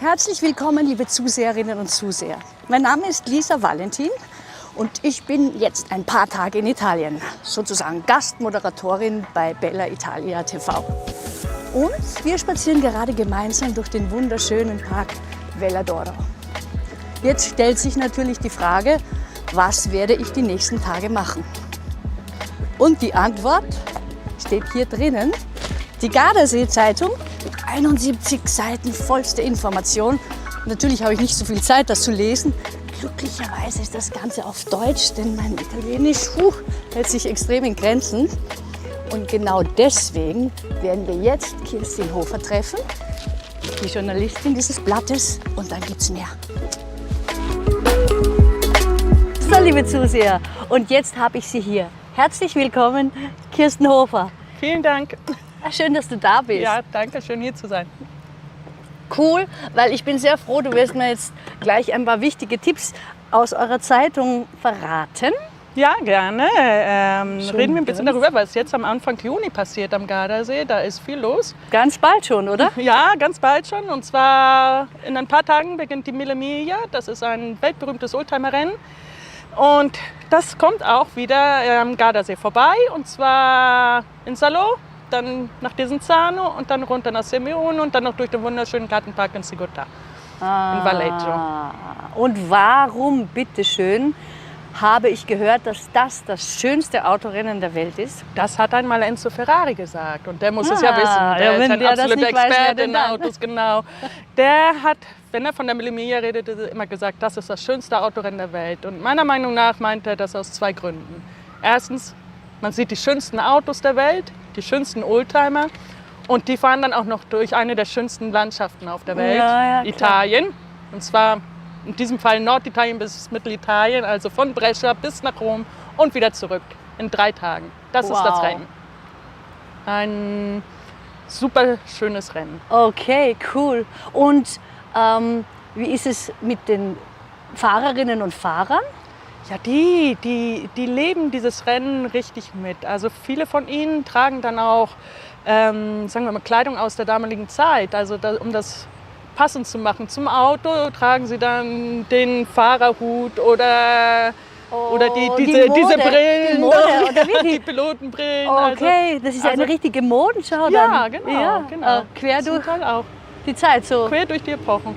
Herzlich willkommen, liebe Zuseherinnen und Zuseher. Mein Name ist Lisa Valentin und ich bin jetzt ein paar Tage in Italien, sozusagen Gastmoderatorin bei Bella Italia TV. Und wir spazieren gerade gemeinsam durch den wunderschönen Park Vella d'Oro. Jetzt stellt sich natürlich die Frage, was werde ich die nächsten Tage machen? Und die Antwort steht hier drinnen. Die Gardasee-Zeitung mit 71 Seiten vollste Information. Natürlich habe ich nicht so viel Zeit, das zu lesen. Glücklicherweise ist das Ganze auf Deutsch, denn mein Italienisch hält sich extrem in Grenzen. Und genau deswegen werden wir jetzt Kirstin Hofer treffen, die Journalistin dieses Blattes. Und dann gibt's mehr. So, liebe Zuseher, und jetzt habe ich Sie hier. Herzlich willkommen, Kirstin Hofer. Vielen Dank. Schön, dass du da bist. Ja, danke, schön hier zu sein. Cool, weil ich bin sehr froh, du wirst mir jetzt gleich ein paar wichtige Tipps aus eurer Zeitung verraten. Ja, gerne. Reden wir ein bisschen darüber, was jetzt am Anfang Juni passiert am Gardasee. Da ist viel los. Ganz bald schon, oder? Ja, ganz bald schon. Und zwar in ein paar Tagen beginnt die Mille Miglia. Das ist ein weltberühmtes Oldtimerrennen. Und das kommt auch wieder am Gardasee vorbei. Und zwar in Salò, dann nach Desenzano und dann runter nach Semione und dann noch durch den wunderschönen Gartenpark in Sigotà in Valleggio. Und warum, bitteschön, habe ich gehört, dass das schönste Autorennen der Welt ist? Das hat einmal Enzo Ferrari gesagt und der muss es ja wissen. Der ist ein absoluter Experte in Autos, genau. Der hat, wenn er von der Mille Miglia redet, immer gesagt, das ist das schönste Autorennen der Welt. Und meiner Meinung nach meint er das aus zwei Gründen. Erstens, man sieht die schönsten Autos der Welt, die schönsten Oldtimer und die fahren dann auch noch durch eine der schönsten Landschaften auf der Welt, Italien. Und zwar in diesem Fall Norditalien bis Mittelitalien, also von Brescia bis nach Rom und wieder zurück in 3 Tagen. Das ist das Rennen. Ein super schönes Rennen. Okay, cool. Und wie ist es mit den Fahrerinnen und Fahrern? Ja, die leben dieses Rennen richtig mit. Also viele von ihnen tragen dann auch, sagen wir mal, Kleidung aus der damaligen Zeit. Also um das passend zu machen zum Auto, tragen sie dann den Fahrerhut oder diese Brillen, die Mode, oder wie? die Pilotenbrillen. Okay, das ist eine richtige Modenschau dann. Ja, genau. genau. Quer durch auch. die Zeit so. Quer durch die Epochen.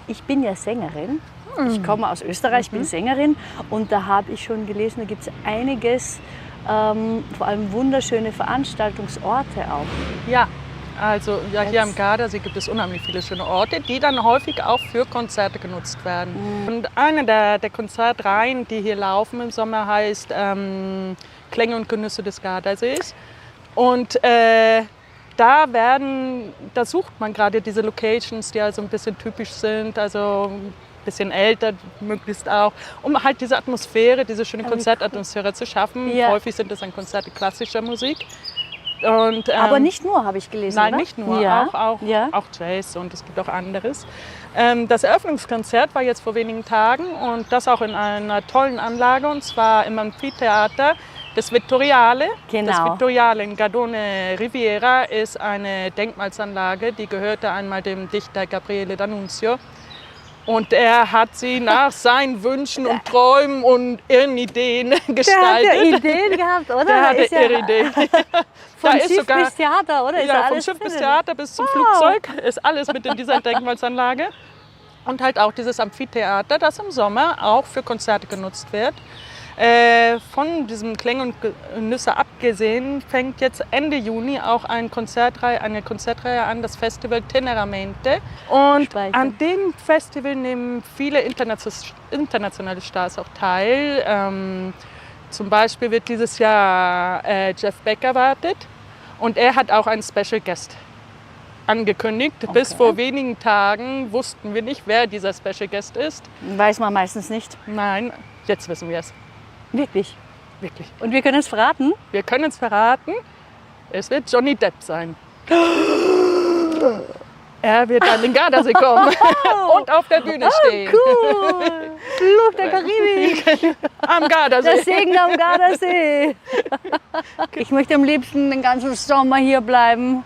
Ich bin ja Sängerin. Ich komme aus Österreich, bin Sängerin und da habe ich schon gelesen, da gibt es einiges, vor allem wunderschöne Veranstaltungsorte auch. Ja, also hier am Gardasee gibt es unheimlich viele schöne Orte, die dann häufig auch für Konzerte genutzt werden. Und eine der Konzertreihen, die hier laufen im Sommer, heißt Klänge und Genüsse des Gardasees. Und da sucht man gerade diese Locations, die also ein bisschen typisch sind, also ein bisschen älter möglichst auch, um halt diese Atmosphäre, diese schöne Konzertatmosphäre zu schaffen. Ja. Häufig sind es dann Konzerte klassischer Musik. Und, aber nicht nur, habe ich gelesen, Nein, oder? nicht nur, auch Jazz und es gibt auch anderes. Das Eröffnungskonzert war jetzt vor wenigen Tagen und das auch in einer tollen Anlage, und zwar im Amphitheater des Vittoriale. Genau. Das Vittoriale in Gardone Riviera ist eine Denkmalsanlage, die gehörte einmal dem Dichter Gabriele D'Annunzio. Und er hat sie nach seinen Wünschen und Träumen und ihren Ideen gestaltet. Der hat ja Ideen gehabt, oder? Der hatte ihre Ideen. Von Schiff bis Theater, oder? Ja, vom Schiff bis Theater bis zum Flugzeug ist alles mit in dieser Denkmalsanlage. Und halt auch dieses Amphitheater, das im Sommer auch für Konzerte genutzt wird. Von diesem Klänge und Genüsse abgesehen fängt jetzt Ende Juni auch eine Konzertreihe an, das Festival Teneramente. Und an dem Festival nehmen viele internationale Stars auch teil. Zum Beispiel wird dieses Jahr Jeff Beck erwartet und er hat auch einen Special Guest angekündigt. Okay. Bis vor wenigen Tagen wussten wir nicht, wer dieser Special Guest ist. Weiß man meistens nicht. Nein, jetzt wissen wir es. Wirklich? Wirklich. Und wir können es verraten? Wir können es verraten. Es wird Johnny Depp sein. Er wird an den Gardasee kommen und auf der Bühne stehen. Cool! Fluch der Karibik! Am Gardasee. Der Segen am Gardasee. Ich möchte am liebsten den ganzen Sommer hier bleiben.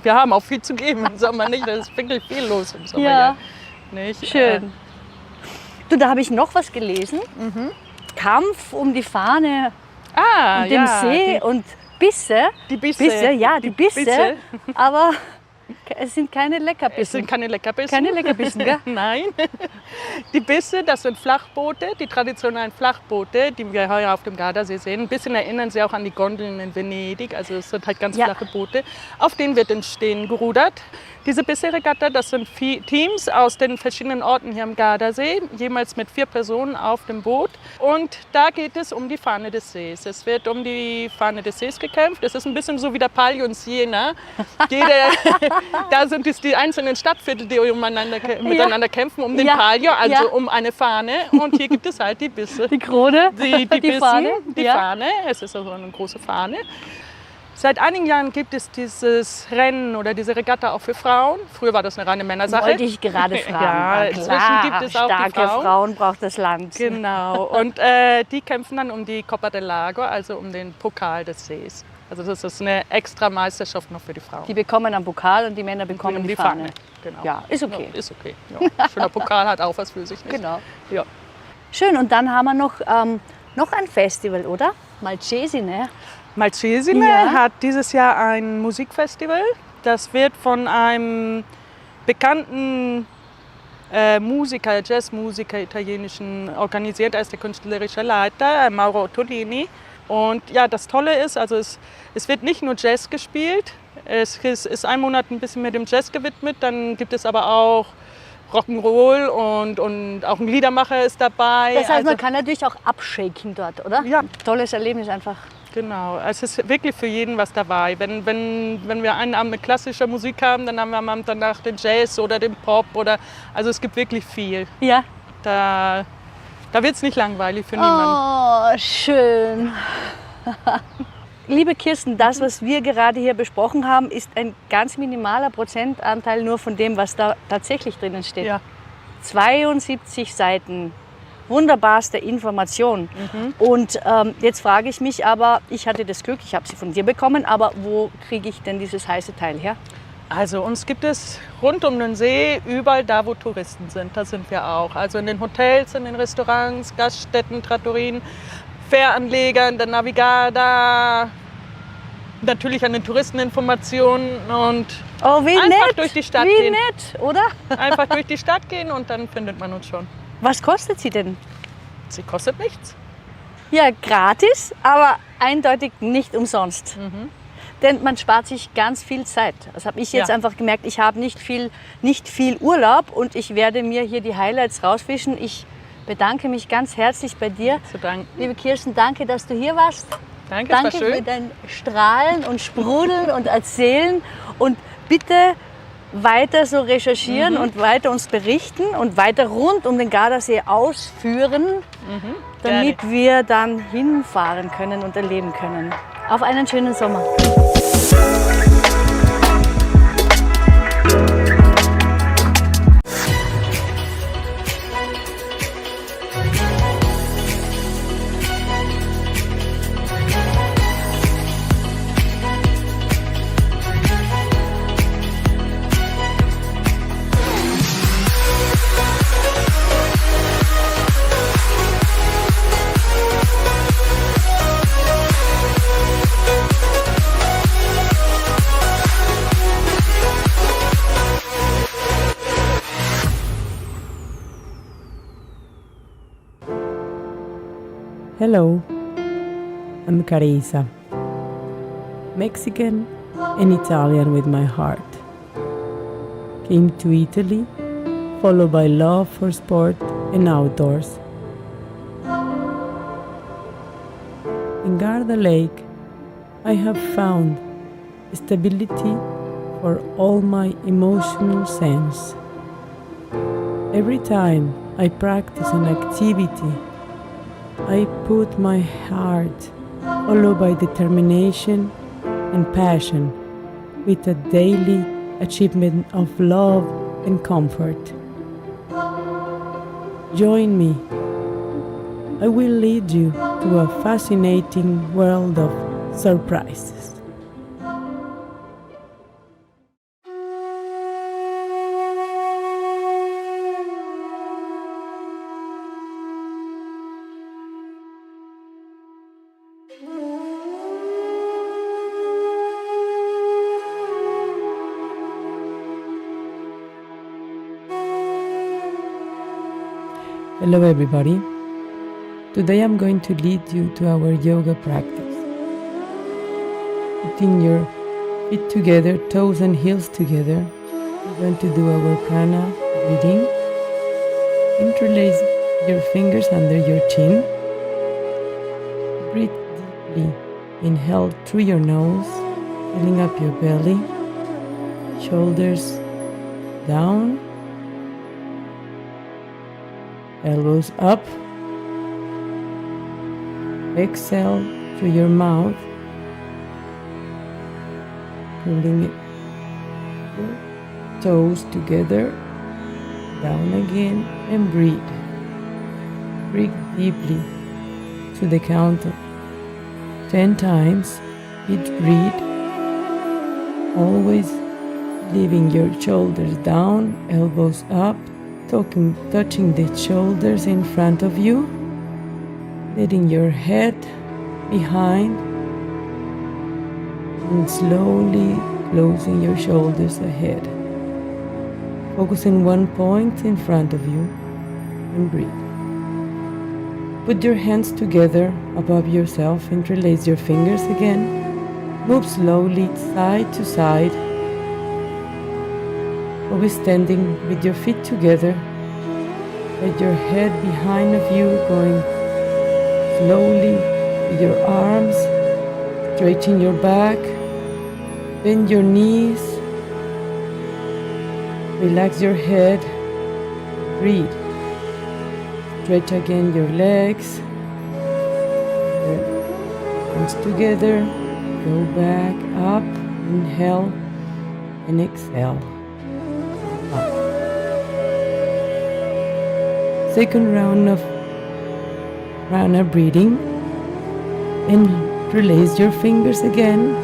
Wir haben auch viel zu geben im Sommer, nicht? Da ist wirklich viel los im Sommer. Ja. Hier, nicht? Schön. Du, da habe ich noch was gelesen. Kampf um die Fahne und dem See und Bisse. Die Bisse. Ja, die Bisse. Aber es sind keine Es Leckerbissen. sind keine Leckerbissen. Keine Leckerbissen, gell? Nein. Die Bisse, das sind Flachboote, die traditionellen Flachboote, die wir heuer auf dem Gardasee sehen. Ein bisschen erinnern sie auch an die Gondeln in Venedig. Also es sind halt ganz flache Boote, auf denen wird in Stehen gerudert. Diese Bisse-Regatta, das sind Teams aus den verschiedenen Orten hier am Gardasee, jemals mit 4 Personen auf dem Boot. Und da geht es um die Fahne des Sees. Es wird um die Fahne des Sees gekämpft. Es ist ein bisschen so wie der Palio in Siena. Da sind es die einzelnen Stadtviertel, die miteinander kämpfen um den Palio, also um eine Fahne. Und hier gibt es halt die Bisse. Die Krone, die Bissen, Fahne. die Fahne. Es ist also eine große Fahne. Seit einigen Jahren gibt es dieses Rennen oder diese Regatta auch für Frauen. Früher war das eine reine Männersache. Wollte ich gerade fragen. Ja, inzwischen gibt es auch starke die Frauen. Frauen braucht das Land. Genau. Und die kämpfen dann um die Coppa del Lago, also um den Pokal des Sees. Also das ist eine extra Meisterschaft noch für die Frauen. Die bekommen einen Pokal und die Männer bekommen die Fahne. Genau. Ja, ist okay. Ja, ist okay. Ja. Schöner Pokal hat auch was für sich. Nicht? Genau. Ja. Schön, und dann haben wir noch ein Festival, oder? Malcesine. Malcesine hat dieses Jahr ein Musikfestival. Das wird von einem bekannten Musiker, Jazzmusiker, italienischen, organisiert. Er ist der künstlerische Leiter, Mauro Ottolini. Und ja, das Tolle ist, also es wird nicht nur Jazz gespielt. Es ist ein Monat ein bisschen mit dem Jazz gewidmet. Dann gibt es aber auch Rock'n'Roll und auch ein Liedermacher ist dabei. Das heißt, man kann natürlich auch abshaken dort, oder? Ja. Tolles Erlebnis einfach. Genau, es ist wirklich für jeden was dabei. Wenn wir einen Abend mit klassischer Musik haben, dann haben wir am Abend danach den Jazz oder den Pop. Also es gibt wirklich viel. Ja. Da wird es nicht langweilig für niemanden. Oh, schön. Liebe Kirsten, das, was wir gerade hier besprochen haben, ist ein ganz minimaler Prozentanteil nur von dem, was da tatsächlich drinnen steht. Ja. 72 Seiten. Wunderbarste Information. Und jetzt frage ich mich aber, ich hatte das Glück, ich habe sie von dir bekommen, aber wo kriege ich denn dieses heiße Teil her? Also uns gibt es rund um den See, überall da, wo Touristen sind, da sind wir auch. Also in den Hotels, in den Restaurants, Gaststätten, Trattorien, Fähranlegern, der Navigada, natürlich an den Touristeninformationen und wie einfach nett, durch die Stadt wie gehen. nett, oder? Einfach durch die Stadt gehen und dann findet man uns schon. Was kostet sie denn? Sie kostet nichts. Ja, gratis, aber eindeutig nicht umsonst. Denn man spart sich ganz viel Zeit. Das habe ich jetzt einfach gemerkt. Ich habe nicht viel Urlaub und ich werde mir hier die Highlights rausfischen. Ich bedanke mich ganz herzlich bei dir. Zu danken. Liebe Kirsten, danke, dass du hier warst. Danke, es war Danke schön. für dein Strahlen und Sprudeln und Erzählen. Und bitte weiter so recherchieren und weiter uns berichten und weiter rund um den Gardasee ausführen, damit wir dann hinfahren können und erleben können. Auf einen schönen Sommer. Hello, I'm Carisa, Mexican and Italian with my heart. Came to Italy, followed by love for sport and outdoors. In Garda Lake, I have found stability for all my emotional sense. Every time I practice an activity, I put my heart, followed by determination and passion, with a daily achievement of love and comfort. Join me. I will lead you to a fascinating world of surprises. Hello everybody. Today I'm going to lead you to our yoga practice. Putting your feet together, toes and heels together, we're going to do our prana breathing. Interlace your fingers under your chin. Breathe deeply. Inhale through your nose, filling up your belly, shoulders down, elbows up. Exhale through your mouth, pulling your toes together, down again, and breathe. Breathe deeply to the count of 10 times each breath, always leaving your shoulders down, elbows up, touching the shoulders in front of you, letting your head behind, and slowly closing your shoulders ahead. Focus on one point in front of you and breathe. Put your hands together above yourself, interlace your fingers again. Move slowly side to side. Always standing with your feet together. Let your head behind of you, going slowly with your arms. Straighten your back. Bend your knees. Relax your head. Breathe. Stretch again your legs. Hands together. Go back up. Inhale and exhale. Up. Second round of prana breathing. Interlace your fingers again.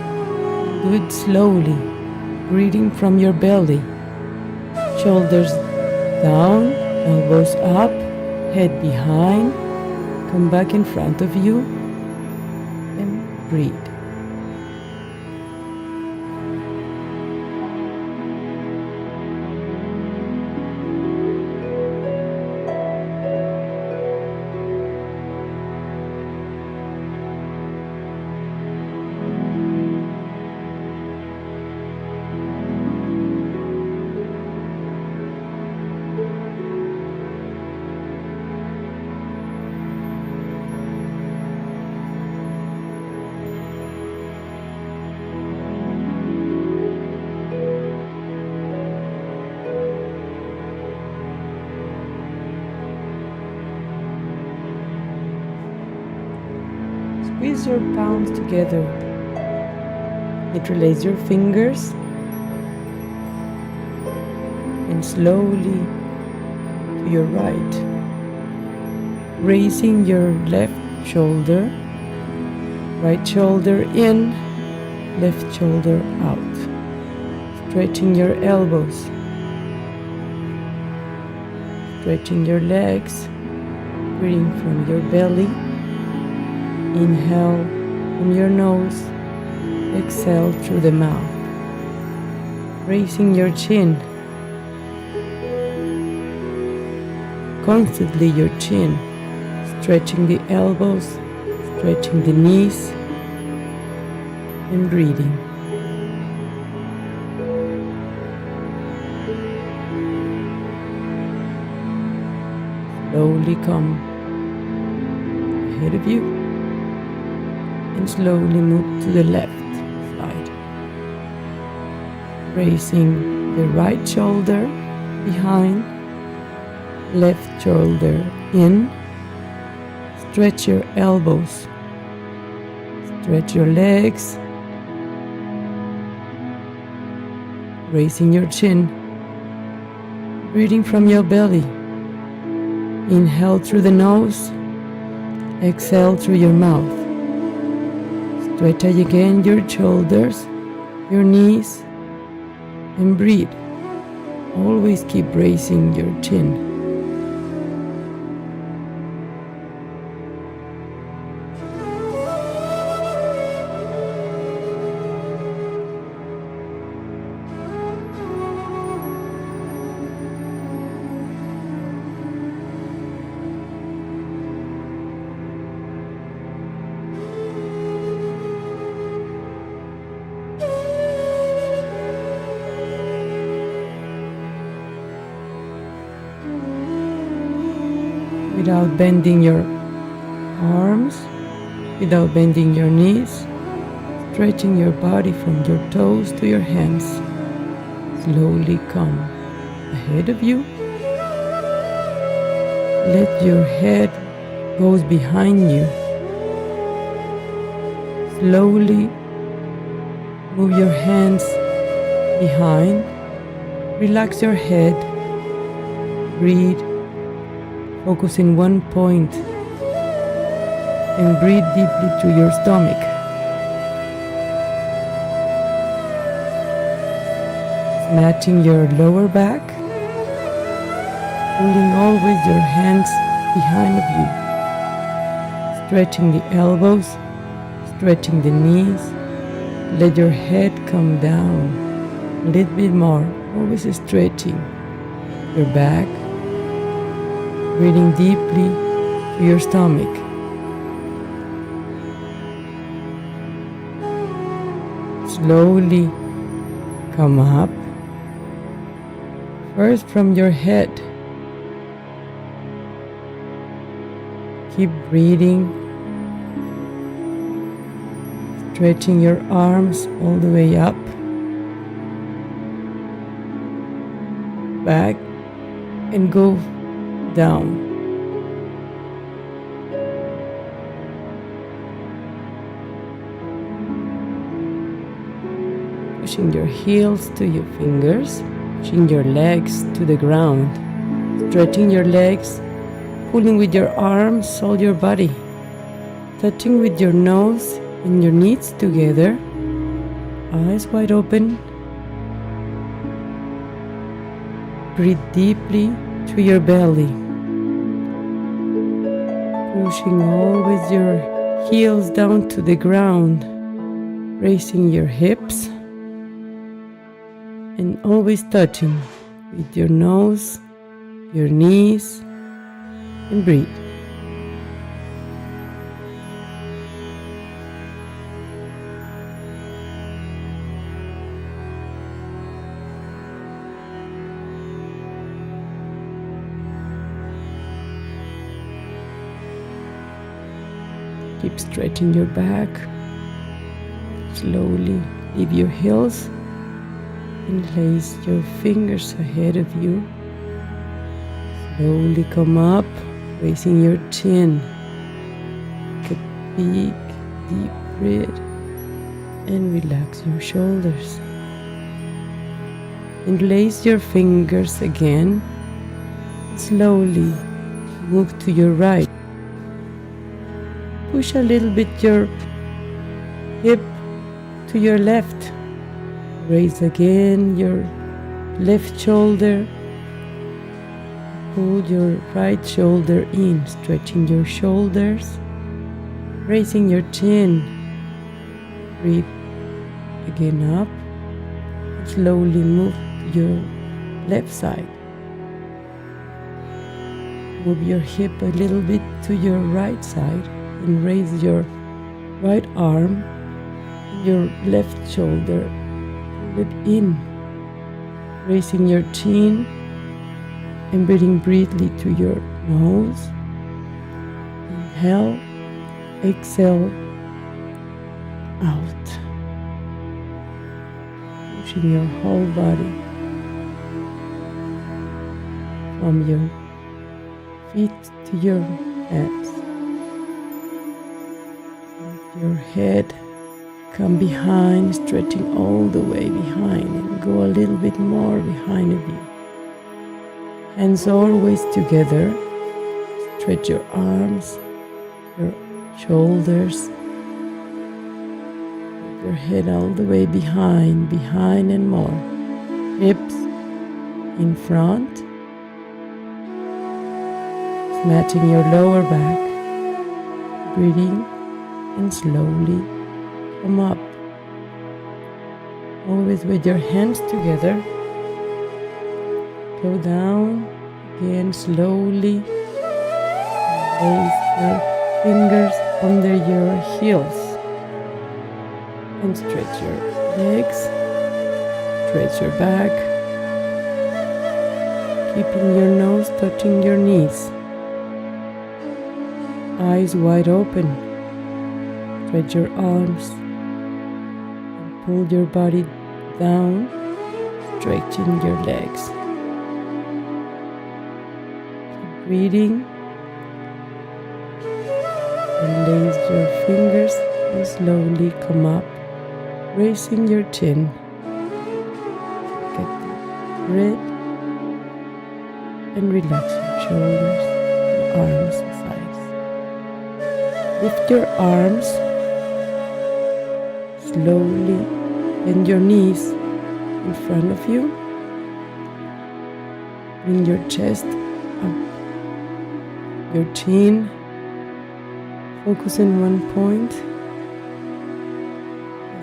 Do it slowly. Breathing from your belly. Shoulders down, elbows up, head behind. Come back in front of you and breathe. Squeeze your palms together. Interlace your fingers and slowly to your right. Raising your left shoulder, right shoulder in, left shoulder out. Stretching your elbows. Stretching your legs, breathing from your belly. Inhale from your nose, exhale through the mouth. Raising your chin. Constantly your chin. Stretching the elbows, stretching the knees, and breathing. Slowly come ahead of you. And slowly move to the left side. Raising the right shoulder behind, left shoulder in. Stretch your elbows. Stretch your legs. Raising your chin. Breathing from your belly. Inhale through the nose. Exhale through your mouth. Stretch again your shoulders, your knees, and breathe. Always keep raising your chin. without bending your arms, without bending your knees, stretching your body from your toes to your hands. Slowly come ahead of you. Let your head goes behind you. Slowly move your hands behind. Relax your head. Breathe. Focus in one point. And breathe deeply through your stomach. Matching your lower back. Holding always your hands behind of you. Stretching the elbows. Stretching the knees. Let your head come down a little bit more. Always stretching your back. Breathing deeply to your stomach. Slowly come up. First from your head. Keep breathing. Stretching your arms all the way up. Back and go down. Pushing your heels to your fingers, pushing your legs to the ground, stretching your legs, pulling with your arms all your body, touching with your nose and your knees together, eyes wide open. Breathe deeply through your belly, pushing always your heels down to the ground, raising your hips, and always touching with your nose, your knees, and breathe. Keep stretching your back. Slowly leave your heels and place your fingers ahead of you. Slowly come up, raising your chin. Take a big, deep breath and relax your shoulders. And place your fingers again. Slowly move to your right. Push a little bit your hip to your left. Raise again your left shoulder. Pull your right shoulder in, stretching your shoulders, raising your chin. Breathe again up. Slowly move to your left side. Move your hip a little bit to your right side and raise your right arm and your left shoulder. Pull it in, raising your chin and breathing briefly through your nose. Inhale, exhale, out. Pushing your whole body from your feet to your hands. Let your head come behind, stretching all the way behind, and go a little bit more behind of you. Hands always together. Stretch your arms, your shoulders. Let your head all the way behind and more. Hips in front. Matching your lower back. Breathing and slowly come up. Always with your hands together. Go down again slowly. Place your fingers under your heels and stretch your legs, stretch your back, keeping your nose touching your knees. eyes wide open. Stretch your arms and pull your body down, stretching your legs. Keep breathing and lace your fingers and slowly come up, raising your chin. Get the breath and relax your shoulders, arms and sides. Lift your arms slowly, bend your knees in front of you. Bring your chest up, your chin. Focus in one point.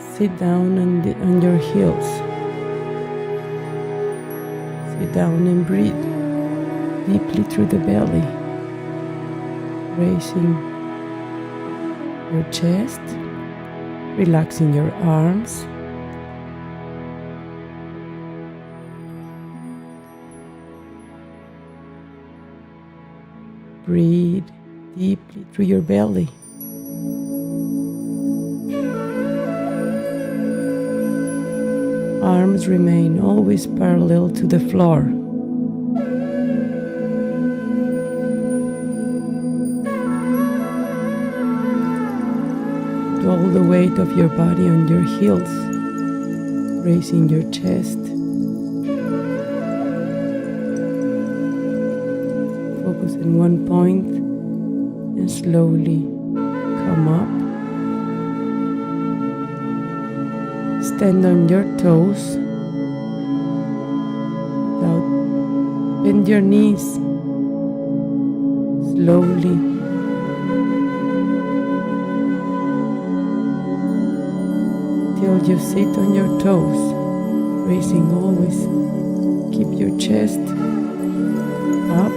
Sit down on your heels. Sit down and breathe deeply through the belly, raising your chest, relaxing your arms. Breathe deeply through your belly. Arms remain always parallel to the floor. Put all the weight of your body on your heels, raising your chest. Focus in one point and slowly come up. Stand on your toes. Bend your knees. Slowly. Till you sit on your toes, raising always. Keep your chest up.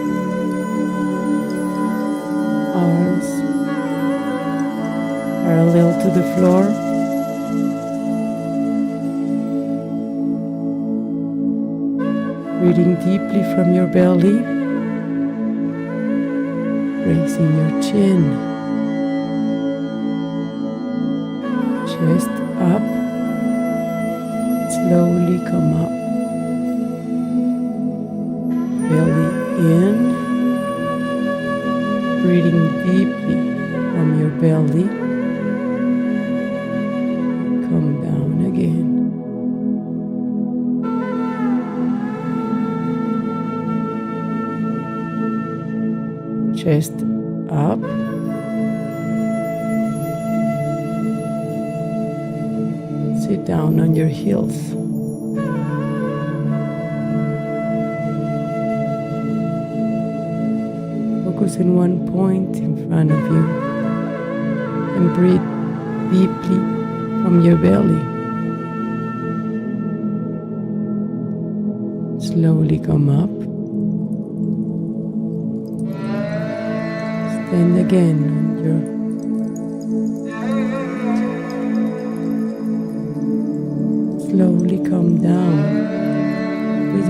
Arms parallel to the floor. Breathing deeply from your belly, raising your chin, chest up, slowly come up, belly in, breathing deeply from your belly, come down again. Chest up. Sit down on your heels. Focus in one point in front of you and breathe deeply from your belly. Slowly come up. Stand again on your slowly come down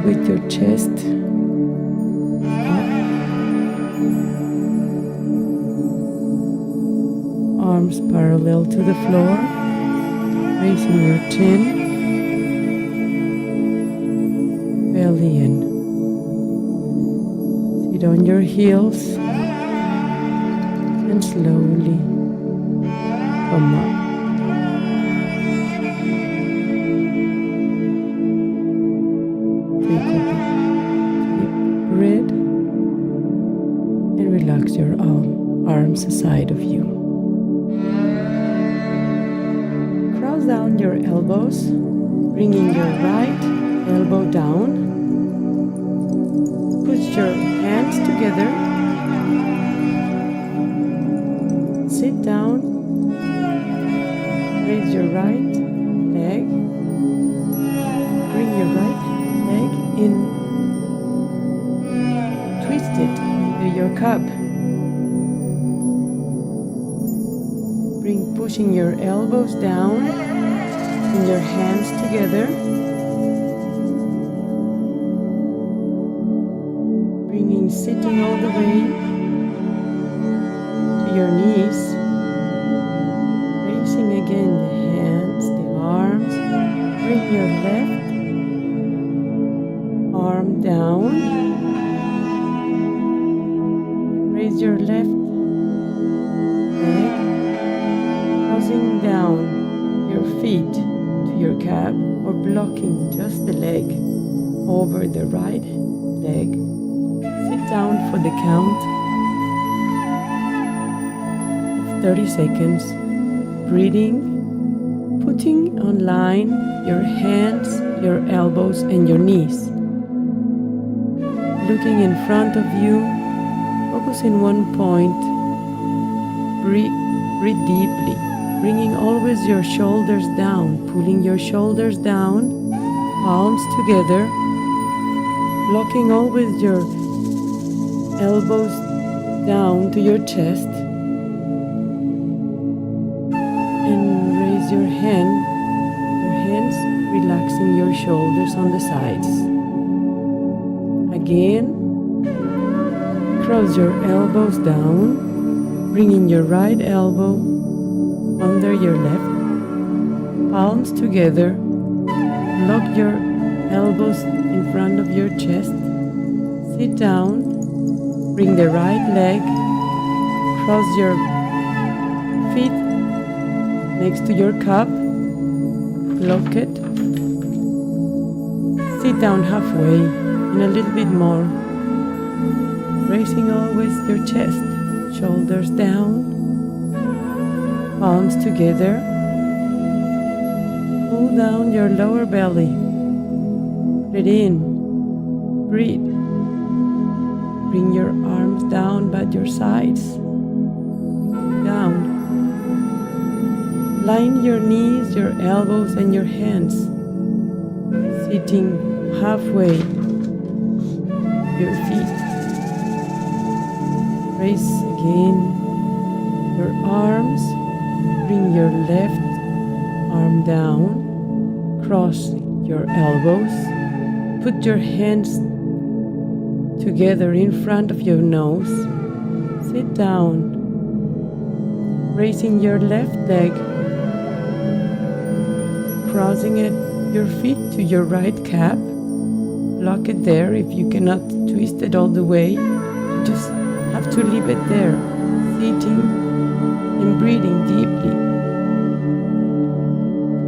with your chest up, arms parallel to the floor, raising your chin, belly in. Sit on your heels and slowly come up. Take a deep breath and relax your arms aside of you. Cross down your elbows, bringing your right elbow down. Put your hands together. Sit down, raise your right leg, bring your right leg in, twist it into your cup, pushing your elbows down and your hands together, sitting all the way to feet to your calf or blocking just the leg over the right leg. Sit down for the count of 30 seconds, breathing, putting on line your hands, your elbows and your knees. Looking in front of you, focus in one point. Breathe deeply, bringing always your shoulders down, pulling your shoulders down, palms together, locking always your elbows down to your chest, and raise your hands, relaxing your shoulders on the sides. Again, cross your elbows down, bringing your right elbow under your left, palms together, lock your elbows in front of your chest, sit down, bring the right leg, cross your feet next to your cup, lock it, sit down halfway and a little bit more, raising always your chest, shoulders down, palms together. Pull down your lower belly. Breathe in. Breathe. Bring your arms down by your sides. Down. Line your knees, your elbows, and your hands. Sitting halfway. Your feet. Raise again your arms. Bring your left arm down, cross your elbows, put your hands together in front of your nose, sit down, raising your left leg, crossing your feet to your right calf, lock it there. If you cannot twist it all the way, you just have to leave it there, sitting and breathing deeply.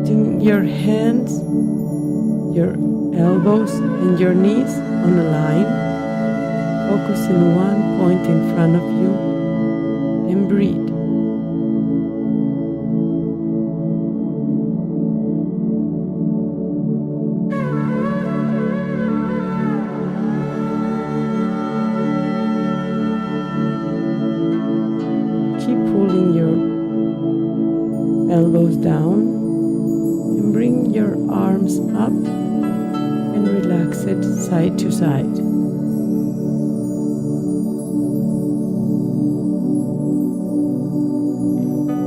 Putting your hands, your elbows and your knees on a line. Focus in one point in front of you and breathe. Elbows down and bring your arms up and relax it side to side.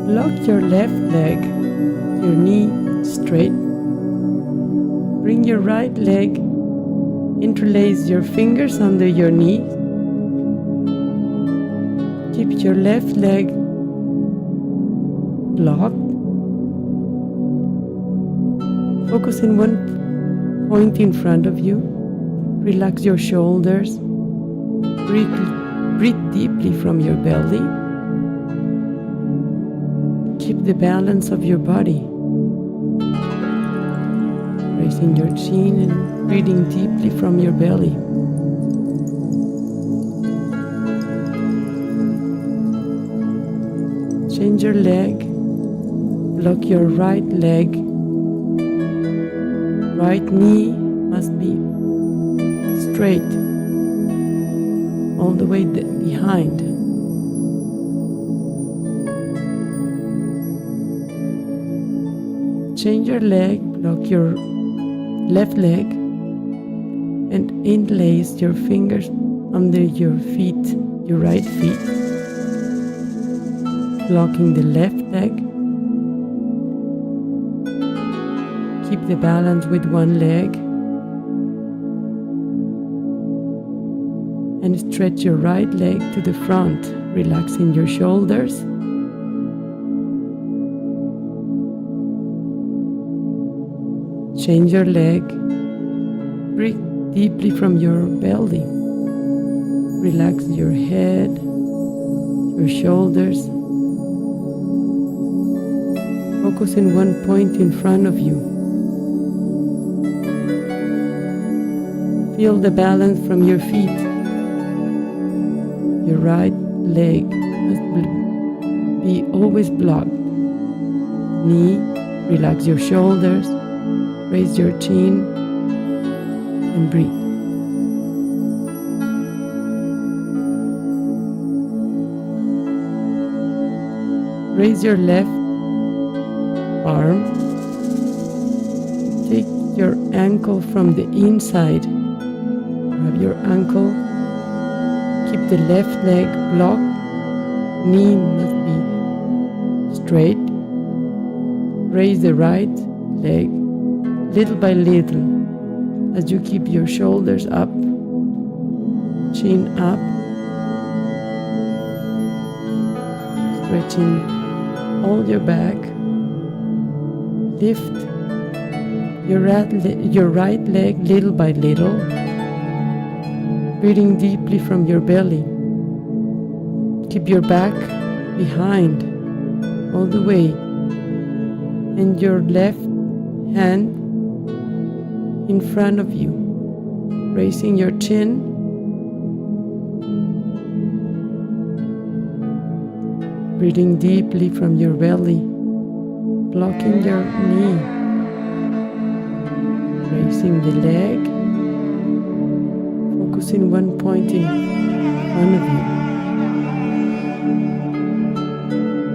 Lock your left leg, your knee straight. Bring your right leg, interlace your fingers under your knee. Keep your left leg locked. Focus in one point in front of you. Relax your shoulders. Breathe deeply from your belly. Keep the balance of your body. Raising your chin and breathing deeply from your belly. Change your leg. Lock your right leg. Right knee must be straight all the way behind. Change your leg, lock your left leg and interlace your fingers under your feet, your right feet. Locking the left leg. Keep the balance with one leg and stretch your right leg to the front, relaxing your shoulders. Change your leg, breathe deeply from your belly. Relax your head, your shoulders. Focus in one point in front of you. Feel the balance from your feet. Your right leg must be always blocked. Knee, relax your shoulders, raise your chin, and breathe. Raise your left arm. Take your ankle from the inside. Grab your ankle. Keep the left leg blocked. Knee must be straight. Raise the right leg little by little as you keep your shoulders up, chin up, stretching all your back. Lift your right leg little by little, breathing deeply from your belly. Keep your back behind all the way, and your left hand in front of you, raising your chin. Breathing deeply from your belly, blocking your knee, raising the leg, focusing one point in front of you.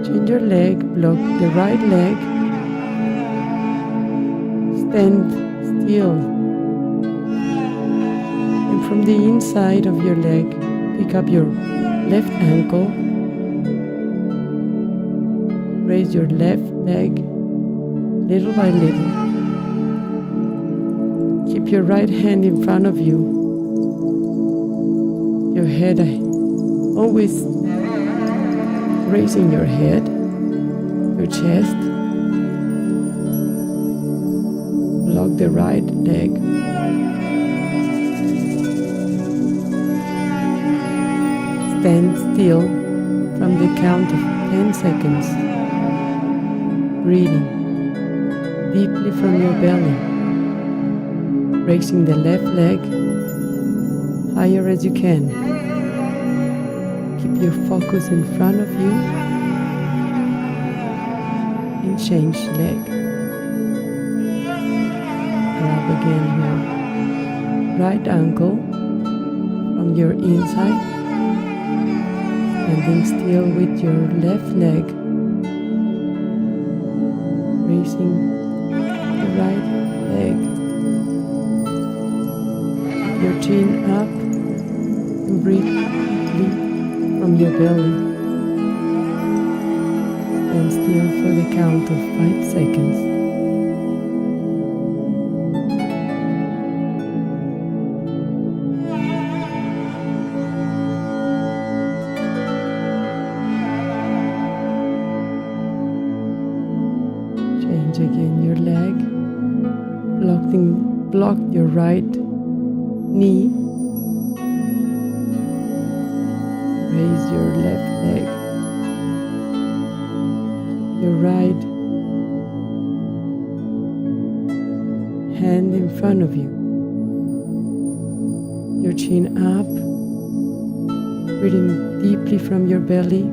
Change your leg, block the right leg, stand still, and from the inside of your leg, pick up your left ankle. Raise your left leg little by little. Keep your right hand in front of you. Your head always raising your head, your chest. Block the right leg. Stand still from the count of 10 seconds. Breathing deeply from your belly, raising the left leg higher as you can. Keep your focus in front of you and change leg. Grab again your right ankle from your inside, standing still with your left leg. Raising the right leg. Your chin up and breathe deeply from your belly. Stand still for the count of 5 seconds. Change again your leg. Block your right knee. Raise your left leg. Your right hand in front of you. Your chin up. Breathing deeply from your belly.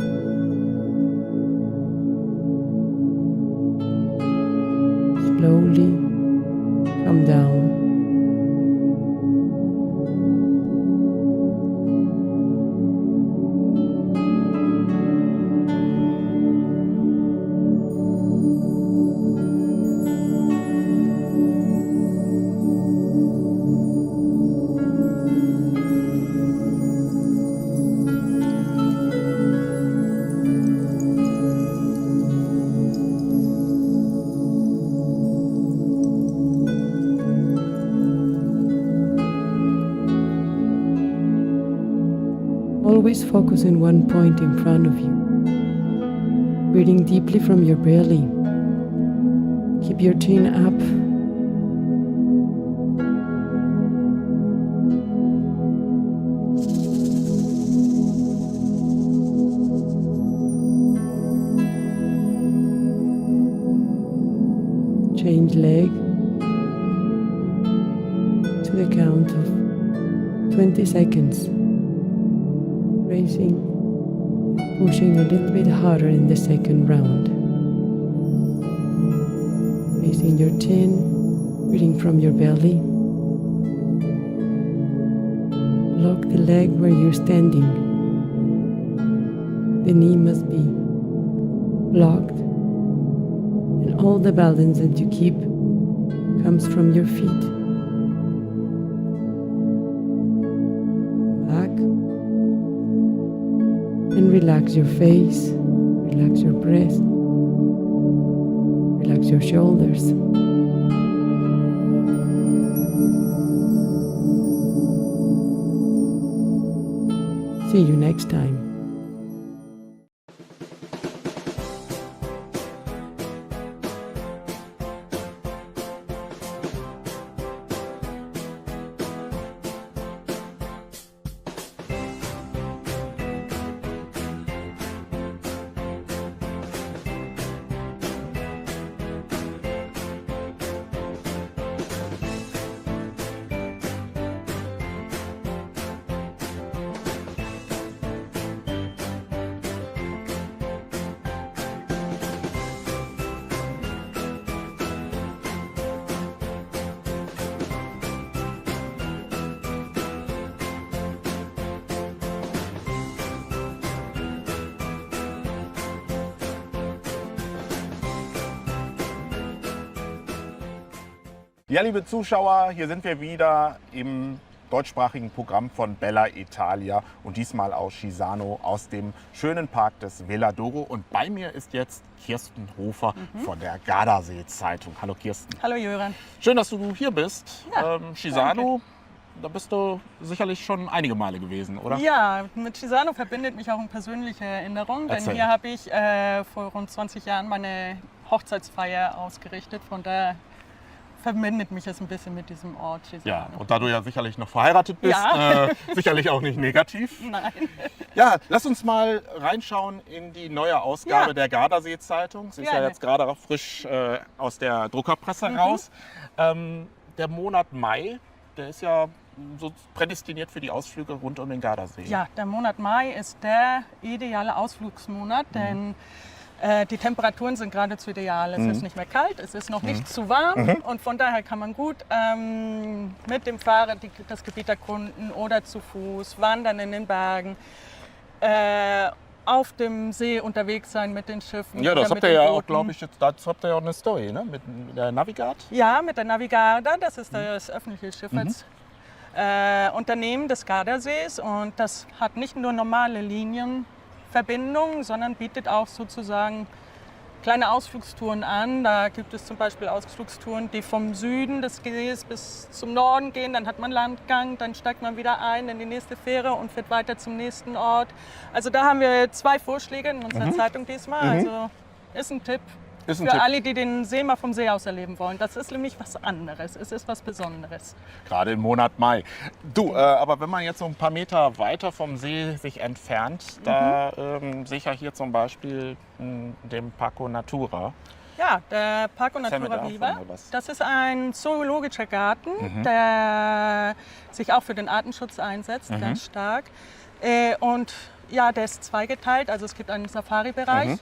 Slowly come down. Always focus in one point in front of you. Breathing deeply from your belly. Keep your chin up. change leg to the count of 20 seconds, raising, pushing a little bit harder in the second round. Raising your chin, breathing from your belly. Lock the leg where you're standing. The knee must be blocked, and all the balance that you keep comes from your feet. Back and relax your face, relax your breast, relax your shoulders. See you next time. Ja, liebe Zuschauer, hier sind wir wieder im deutschsprachigen Programm von Bella Italia und diesmal aus Chisano, aus dem schönen Park des Villa d'Oro. Und bei mir ist jetzt Kirsten Hofer von der Gardasee-Zeitung. Hallo Kirsten. Hallo Jöran. Schön, dass du hier bist. Ja, Chisano, da bist du sicherlich schon einige Male gewesen, oder? Ja, mit Chisano verbindet mich auch eine persönliche Erinnerung, denn Erzähl. hier habe ich vor rund 20 Jahren meine Hochzeitsfeier ausgerichtet. Von daher verbindet mich es ein bisschen mit diesem Ort Chisano. Ja, und da du ja sicherlich noch verheiratet bist, Ja. Sicherlich auch nicht negativ. Nein. Ja, lass uns mal reinschauen in die neue Ausgabe Ja. der Gardasee-Zeitung. Sie ist ja Gerne. jetzt gerade auch frisch aus der Druckerpresse raus. Der Monat Mai, der ist ja so prädestiniert für die Ausflüge rund um den Gardasee. Ja, der Monat Mai ist der ideale Ausflugsmonat, denn die Temperaturen sind geradezu ideal. Es ist nicht mehr kalt, es ist noch nicht zu warm und von daher kann man gut mit dem Fahrrad das Gebiet erkunden oder zu Fuß, wandern in den Bergen, auf dem See unterwegs sein mit den Schiffen. Ja, das oder habt mit ihr den ja auch, Booten. glaube ich, dazu habt ihr ja auch eine Story, ne? Mit der Navigard. Ja, mit der Navigarda, das ist das öffentliche Schifffahrtsunternehmen des Gardasees und das hat nicht nur normale Linienverbindungen, sondern bietet auch sozusagen kleine Ausflugstouren an. Da gibt es zum Beispiel Ausflugstouren, die vom Süden des Sees bis zum Norden gehen. Dann hat man Landgang, dann steigt man wieder ein in die nächste Fähre und fährt weiter zum nächsten Ort. Also da haben wir 2 Vorschläge in unserer Zeitung diesmal. Also ist ein Tipp. Ist ein Für Tipp. alle, die den See mal vom See aus erleben wollen. Das ist nämlich was anderes. Es ist was Besonderes. Gerade im Monat Mai. Du, aber wenn man jetzt so ein paar Meter weiter vom See sich entfernt, da sehe ich ja hier zum Beispiel den Parco Natura. Ja, der Parco Erzähl mir Natura davon Viva. mal was. Das ist ein zoologischer Garten, der sich auch für den Artenschutz einsetzt, ganz stark. Und ja, der ist zweigeteilt. Also es gibt einen Safari-Bereich,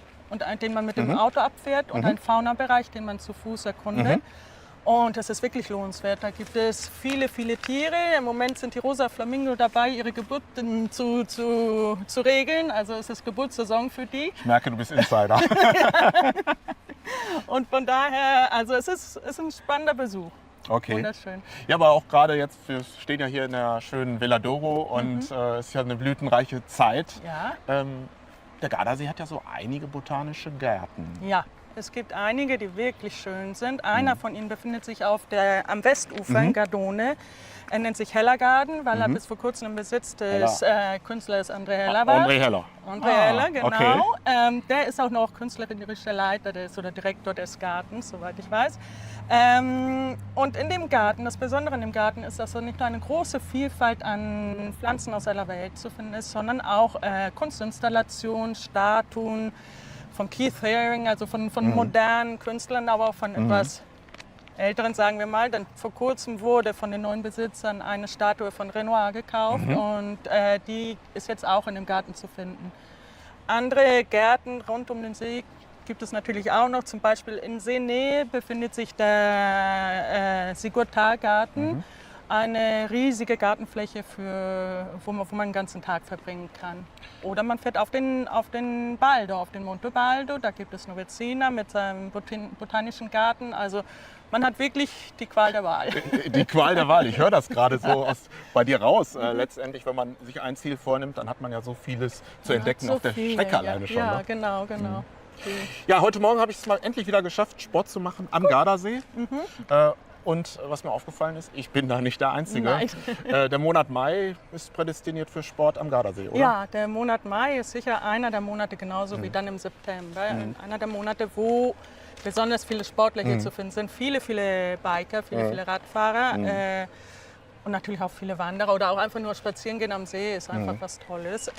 den man mit dem Auto abfährt und einen Faunabereich, den man zu Fuß erkundet. Und das ist wirklich lohnenswert. Da gibt es viele, viele Tiere. Im Moment sind die rosa Flamingo dabei, ihre Geburten zu regeln. Also es ist Geburtssaison für die. Ich merke, du bist Insider. Und von daher, also es ist ein spannender Besuch. Okay. Wunderschön. Ja, aber auch gerade jetzt, wir stehen ja hier in der schönen Villa d'Oro und es ist ja eine blütenreiche Zeit. Ja. Der Gardasee hat ja so einige botanische Gärten. Ja, es gibt einige, die wirklich schön sind. Einer von ihnen befindet sich am Westufer in Gardone. Er nennt sich Hellergarden, weil er bis vor kurzem im Besitz des Künstlers André Heller war. André Heller. André Heller, genau. Okay. Der ist auch noch künstlerischer Leiter oder Direktor des Gartens, soweit ich weiß. Und in dem Garten, das Besondere in dem Garten ist, dass da nicht nur eine große Vielfalt an Pflanzen aus aller Welt zu finden ist, sondern auch Kunstinstallationen, Statuen von Keith Haring, also von modernen Künstlern, aber auch von etwas Älteren, sagen wir mal. Dann vor kurzem wurde von den neuen Besitzern eine Statue von Renoir gekauft und die ist jetzt auch in dem Garten zu finden. Andere Gärten rund um den See gibt es natürlich auch noch. Zum Beispiel in Seenähe befindet sich der Sigurtar-Garten. Eine riesige Gartenfläche, wo man den ganzen Tag verbringen kann. Oder man fährt auf den Baldo, auf den Monte Baldo. Da gibt es Novezina mit seinem botanischen Garten. Also man hat wirklich die Qual der Wahl. Die Qual der Wahl. Ich höre das gerade so bei dir raus. Letztendlich, wenn man sich ein Ziel vornimmt, dann hat man ja so vieles zu entdecken so auf der viele, Strecke alleine schon. Ja, Ne? genau. Ja, heute Morgen habe ich es mal endlich wieder geschafft, Sport zu machen am Gardasee. Und was mir aufgefallen ist, ich bin da nicht der Einzige. Nein. Der Monat Mai ist prädestiniert für Sport am Gardasee, oder? Ja, der Monat Mai ist sicher einer der Monate, genauso wie dann im September. Einer der Monate, wo besonders viele Sportler hier zu finden sind. Viele Biker, viele Radfahrer. Und natürlich auch viele Wanderer oder auch einfach nur spazieren gehen am See ist einfach was Tolles.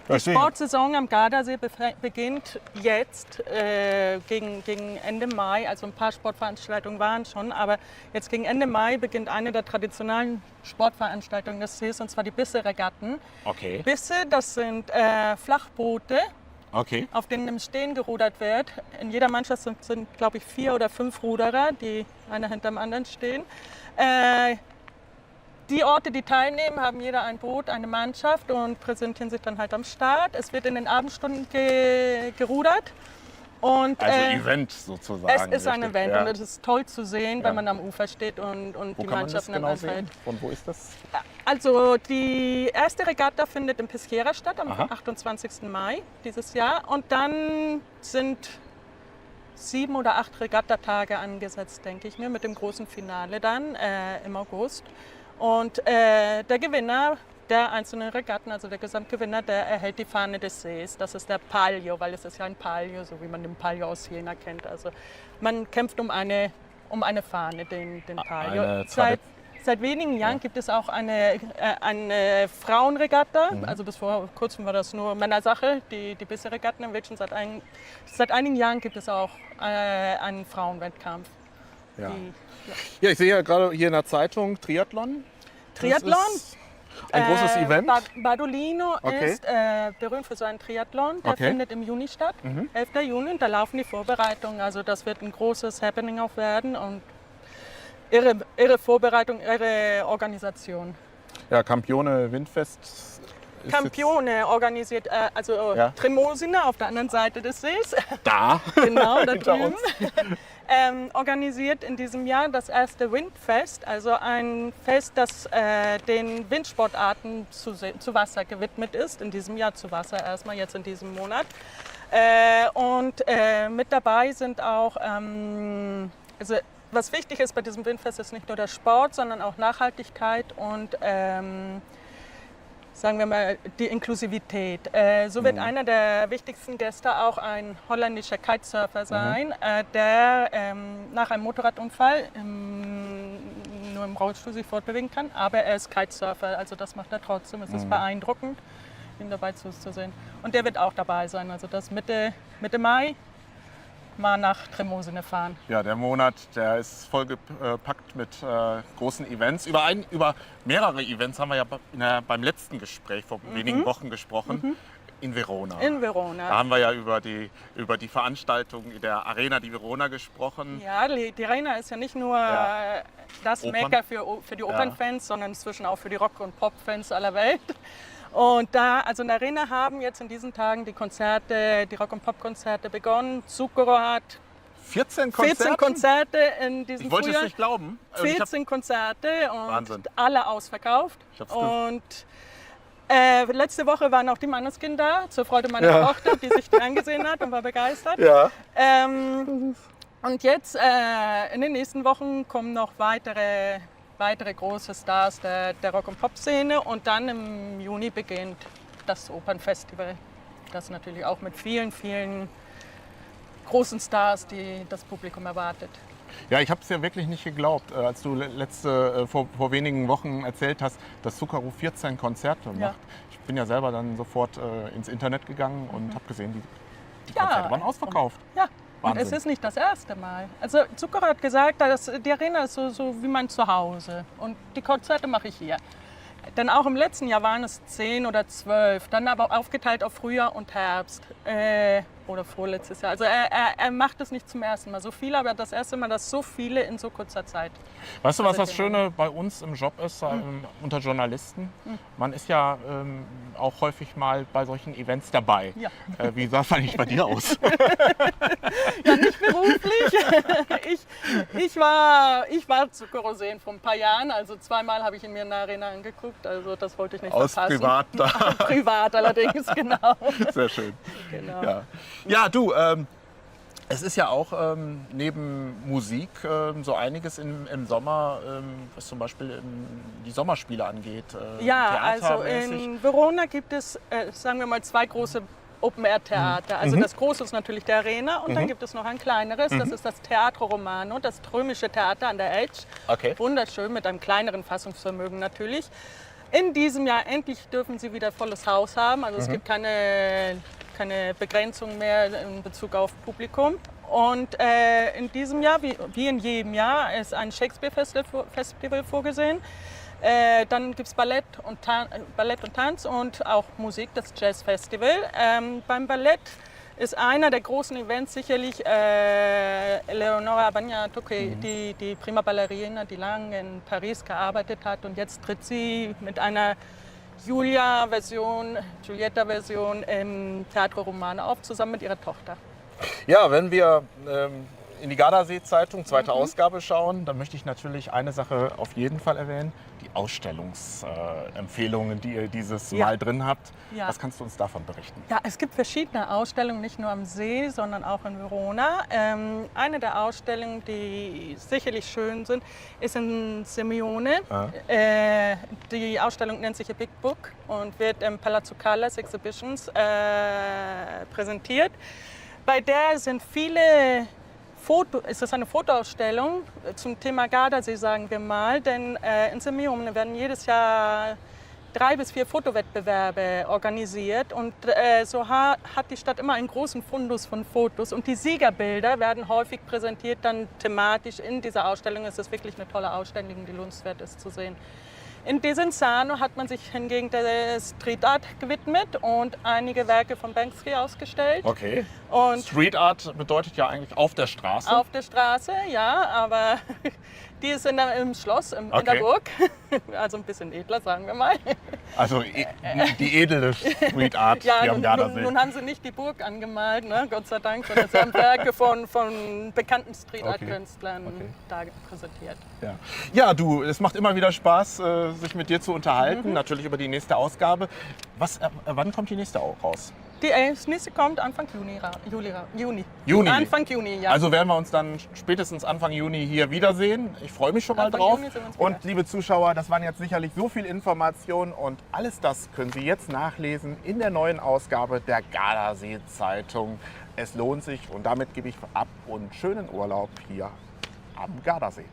Die Sportsaison am Gardasee beginnt jetzt gegen Ende Mai. Also ein paar Sportveranstaltungen waren schon, aber jetzt gegen Ende Mai beginnt eine der traditionellen Sportveranstaltungen des Sees, und zwar die Bisse-Regatten. Okay. Bisse, das sind Flachboote, Okay. auf denen im Stehen gerudert wird. In jeder Mannschaft sind glaube ich, 4 oder 5 Ruderer, die einer hinter dem anderen stehen. Die Orte, die teilnehmen, haben jeder ein Boot, eine Mannschaft und präsentieren sich dann halt am Start. Es wird in den Abendstunden gerudert. Und, Also Event sozusagen. Es ist ein richtig, Event ja. und es ist toll zu sehen, Ja. wenn man am Ufer steht und Wo die kann man das Mannschaften genau dann sehen? anfällt. Von wo ist das? Also die erste Regatta findet in Peschiera statt am Aha. 28. Mai dieses Jahr. Und dann sind 7 oder 8 Regattatage angesetzt, denke ich mir, mit dem großen Finale dann im August. Und der Gewinner der einzelnen Regatten, also der Gesamtgewinner, der erhält die Fahne des Sees. Das ist der Palio, weil es ist ja ein Palio, so wie man den Palio aus Jena kennt. Also man kämpft um eine Fahne, den Palio. Seit wenigen Jahren gibt es auch eine Frauenregatta. Also bis vor kurzem war das nur Männersache, die Bisse-Regatten. Seit einigen Jahren gibt es auch einen Frauenwettkampf. Ja. Ja, ich sehe ja gerade hier in der Zeitung Triathlon. Triathlon? Das ist ein großes Event. Badolino Okay. ist berühmt für seinen Triathlon. Der Okay. findet im Juni statt, 11. Juni. Und da laufen die Vorbereitungen. Also das wird ein großes Happening auch werden. Und ihre Vorbereitung, ihre Organisation. Ja, Campione Windfest. ist Campione organisiert, Ja. Tremosina auf der anderen Seite des Sees. jetzt Da. Genau, da Hinter drüben. uns. Organisiert in diesem Jahr das erste Windfest, also ein Fest, das den Windsportarten zu Wasser gewidmet ist. In diesem Jahr zu Wasser erstmal, jetzt in diesem Monat. Mit dabei sind auch, also was wichtig ist bei diesem Windfest, ist nicht nur der Sport, sondern auch Nachhaltigkeit und sagen wir mal, die Inklusivität. So wird einer der wichtigsten Gäste auch ein holländischer Kitesurfer sein, der nach einem Motorradunfall nur im Rollstuhl sich fortbewegen kann, aber er ist Kitesurfer, also das macht er trotzdem. Es ist beeindruckend, ihm dabei zuzusehen. Und der wird auch dabei sein, also das Mitte Mai mal nach Tremosine fahren. Ja, der Monat, der ist vollgepackt mit großen Events. Über mehrere Events haben wir ja beim letzten Gespräch vor wenigen Wochen gesprochen. In Verona. In Verona. Da haben wir ja über die Veranstaltung in der Arena di Verona gesprochen. Ja, die Arena ist ja nicht nur das Opern. Mekka für die Opernfans, sondern inzwischen auch für die Rock- und Popfans aller Welt. Und also in der Arena haben jetzt in diesen Tagen die Rock- und Pop-Konzerte begonnen. Zucchero hat 14 Konzerte? 14 Konzerte in diesem Ich wollte es Frühjahr. nicht glauben. 14 Konzerte und Wahnsinn. alle ausverkauft. Ich hab's Und letzte Woche waren auch die Manneskin da, zur Freude meiner Tochter, die sich die angesehen hat und war begeistert. Ja. Und jetzt in den nächsten Wochen kommen noch weitere große Stars der Rock- und Pop-Szene. Und dann im Juni beginnt das Opernfestival. Das natürlich auch mit vielen, vielen großen Stars, die das Publikum erwartet. Ja, ich habe es ja wirklich nicht geglaubt, als du vor wenigen Wochen erzählt hast, dass Zucchero 14 Konzerte macht. Ich bin ja selber dann sofort ins Internet gegangen und habe gesehen, die Konzerte waren ausverkauft. Ja, Und es ist nicht das erste Mal. Also Zucchero hat gesagt, dass die Arena ist so wie mein Zuhause. Und die Konzerte mache ich hier. Denn auch im letzten Jahr waren es 10 oder 12, dann aber aufgeteilt auf Frühjahr und Herbst oder vorletztes Jahr. Also er macht es nicht zum ersten Mal so viele, aber das erste Mal, dass so viele in so kurzer Zeit. Weißt du, was das Schöne bei uns im Job ist, unter Journalisten? Man ist ja auch häufig mal bei solchen Events dabei. Ja. Wie sah es eigentlich bei dir aus? Ja, nicht beruflich. Ich war Zucchero sehen vor ein paar Jahren, also zweimal habe ich ihn mir in der Arena angeguckt, also das wollte ich nicht Aus verpassen. privat. Privat allerdings, genau. Sehr schön. Genau. Ja, du, es ist ja auch neben Musik so einiges im Sommer, was zum Beispiel die Sommerspiele angeht. Ja, also theatermäßig. in Verona gibt es, sagen wir mal, 2 große Open-Air-Theater. Also das große ist natürlich der Arena und dann gibt es noch ein kleineres, das ist das Teatro Romano, das Römische Theater an der Edge. Okay. Wunderschön, mit einem kleineren Fassungsvermögen natürlich. In diesem Jahr endlich dürfen sie wieder volles Haus haben, also es gibt keine Begrenzung mehr in Bezug auf Publikum. Und in diesem Jahr, wie in jedem Jahr, ist ein Shakespeare-Festival vorgesehen. Dann gibt es Ballett und Tanz und auch Musik, das Jazz-Festival. Beim Ballett ist einer der großen Events sicherlich Eleonora Bagnato, die Prima Ballerina, die lange in Paris gearbeitet hat. Und jetzt tritt sie mit einer Giulietta-Version im Teatro Romano auf, zusammen mit ihrer Tochter. Ja, wenn wir in die Gardasee-Zeitung, zweite Ausgabe schauen, dann möchte ich natürlich eine Sache auf jeden Fall erwähnen, die Ausstellungsempfehlungen, die ihr dieses Mal drin habt. Ja. Was kannst du uns davon berichten? Ja, es gibt verschiedene Ausstellungen, nicht nur am See, sondern auch in Verona. Eine der Ausstellungen, die sicherlich schön sind, ist in Simeone. Die Ausstellung nennt sich A Big Book und wird im Palazzo Callas Exhibitions präsentiert. Bei der sind viele ist das eine Fotoausstellung zum Thema Gardasee, sagen wir mal. Denn in Simeone werden jedes Jahr 3 bis 4 Fotowettbewerbe organisiert. Und so hat die Stadt immer einen großen Fundus von Fotos. Und die Siegerbilder werden häufig präsentiert, dann thematisch in dieser Ausstellung. Es ist wirklich eine tolle Ausstellung, die lohnenswert ist zu sehen. In Desenzano hat man sich hingegen der Street Art gewidmet und einige Werke von Banksy ausgestellt. Okay. Und Street Art bedeutet ja eigentlich auf der Straße. auf der Straße, ja, aber die ist im Schloss, in der Burg. Also ein bisschen edler, sagen wir mal. Also die edle Street Art Ja, hier am Gardasee. nun haben sie nicht die Burg angemalt, ne, Gott sei Dank, sondern sie haben Werke von bekannten Street Art Künstlern da präsentiert. Ja, du, es macht immer wieder Spaß, sich mit dir zu unterhalten, natürlich über die nächste Ausgabe. Wann kommt die nächste auch raus? Das nächste kommt Anfang Juni. Juni? Anfang Juni, ja. Also werden wir uns dann spätestens Anfang Juni hier wiedersehen. Ich freue mich schon mal drauf. Juni sehen wir uns wieder. Und liebe Zuschauer, das waren jetzt sicherlich so viel Informationen und alles das können Sie jetzt nachlesen in der neuen Ausgabe der Gardasee-Zeitung. Es lohnt sich und damit gebe ich ab und schönen Urlaub hier am Gardasee.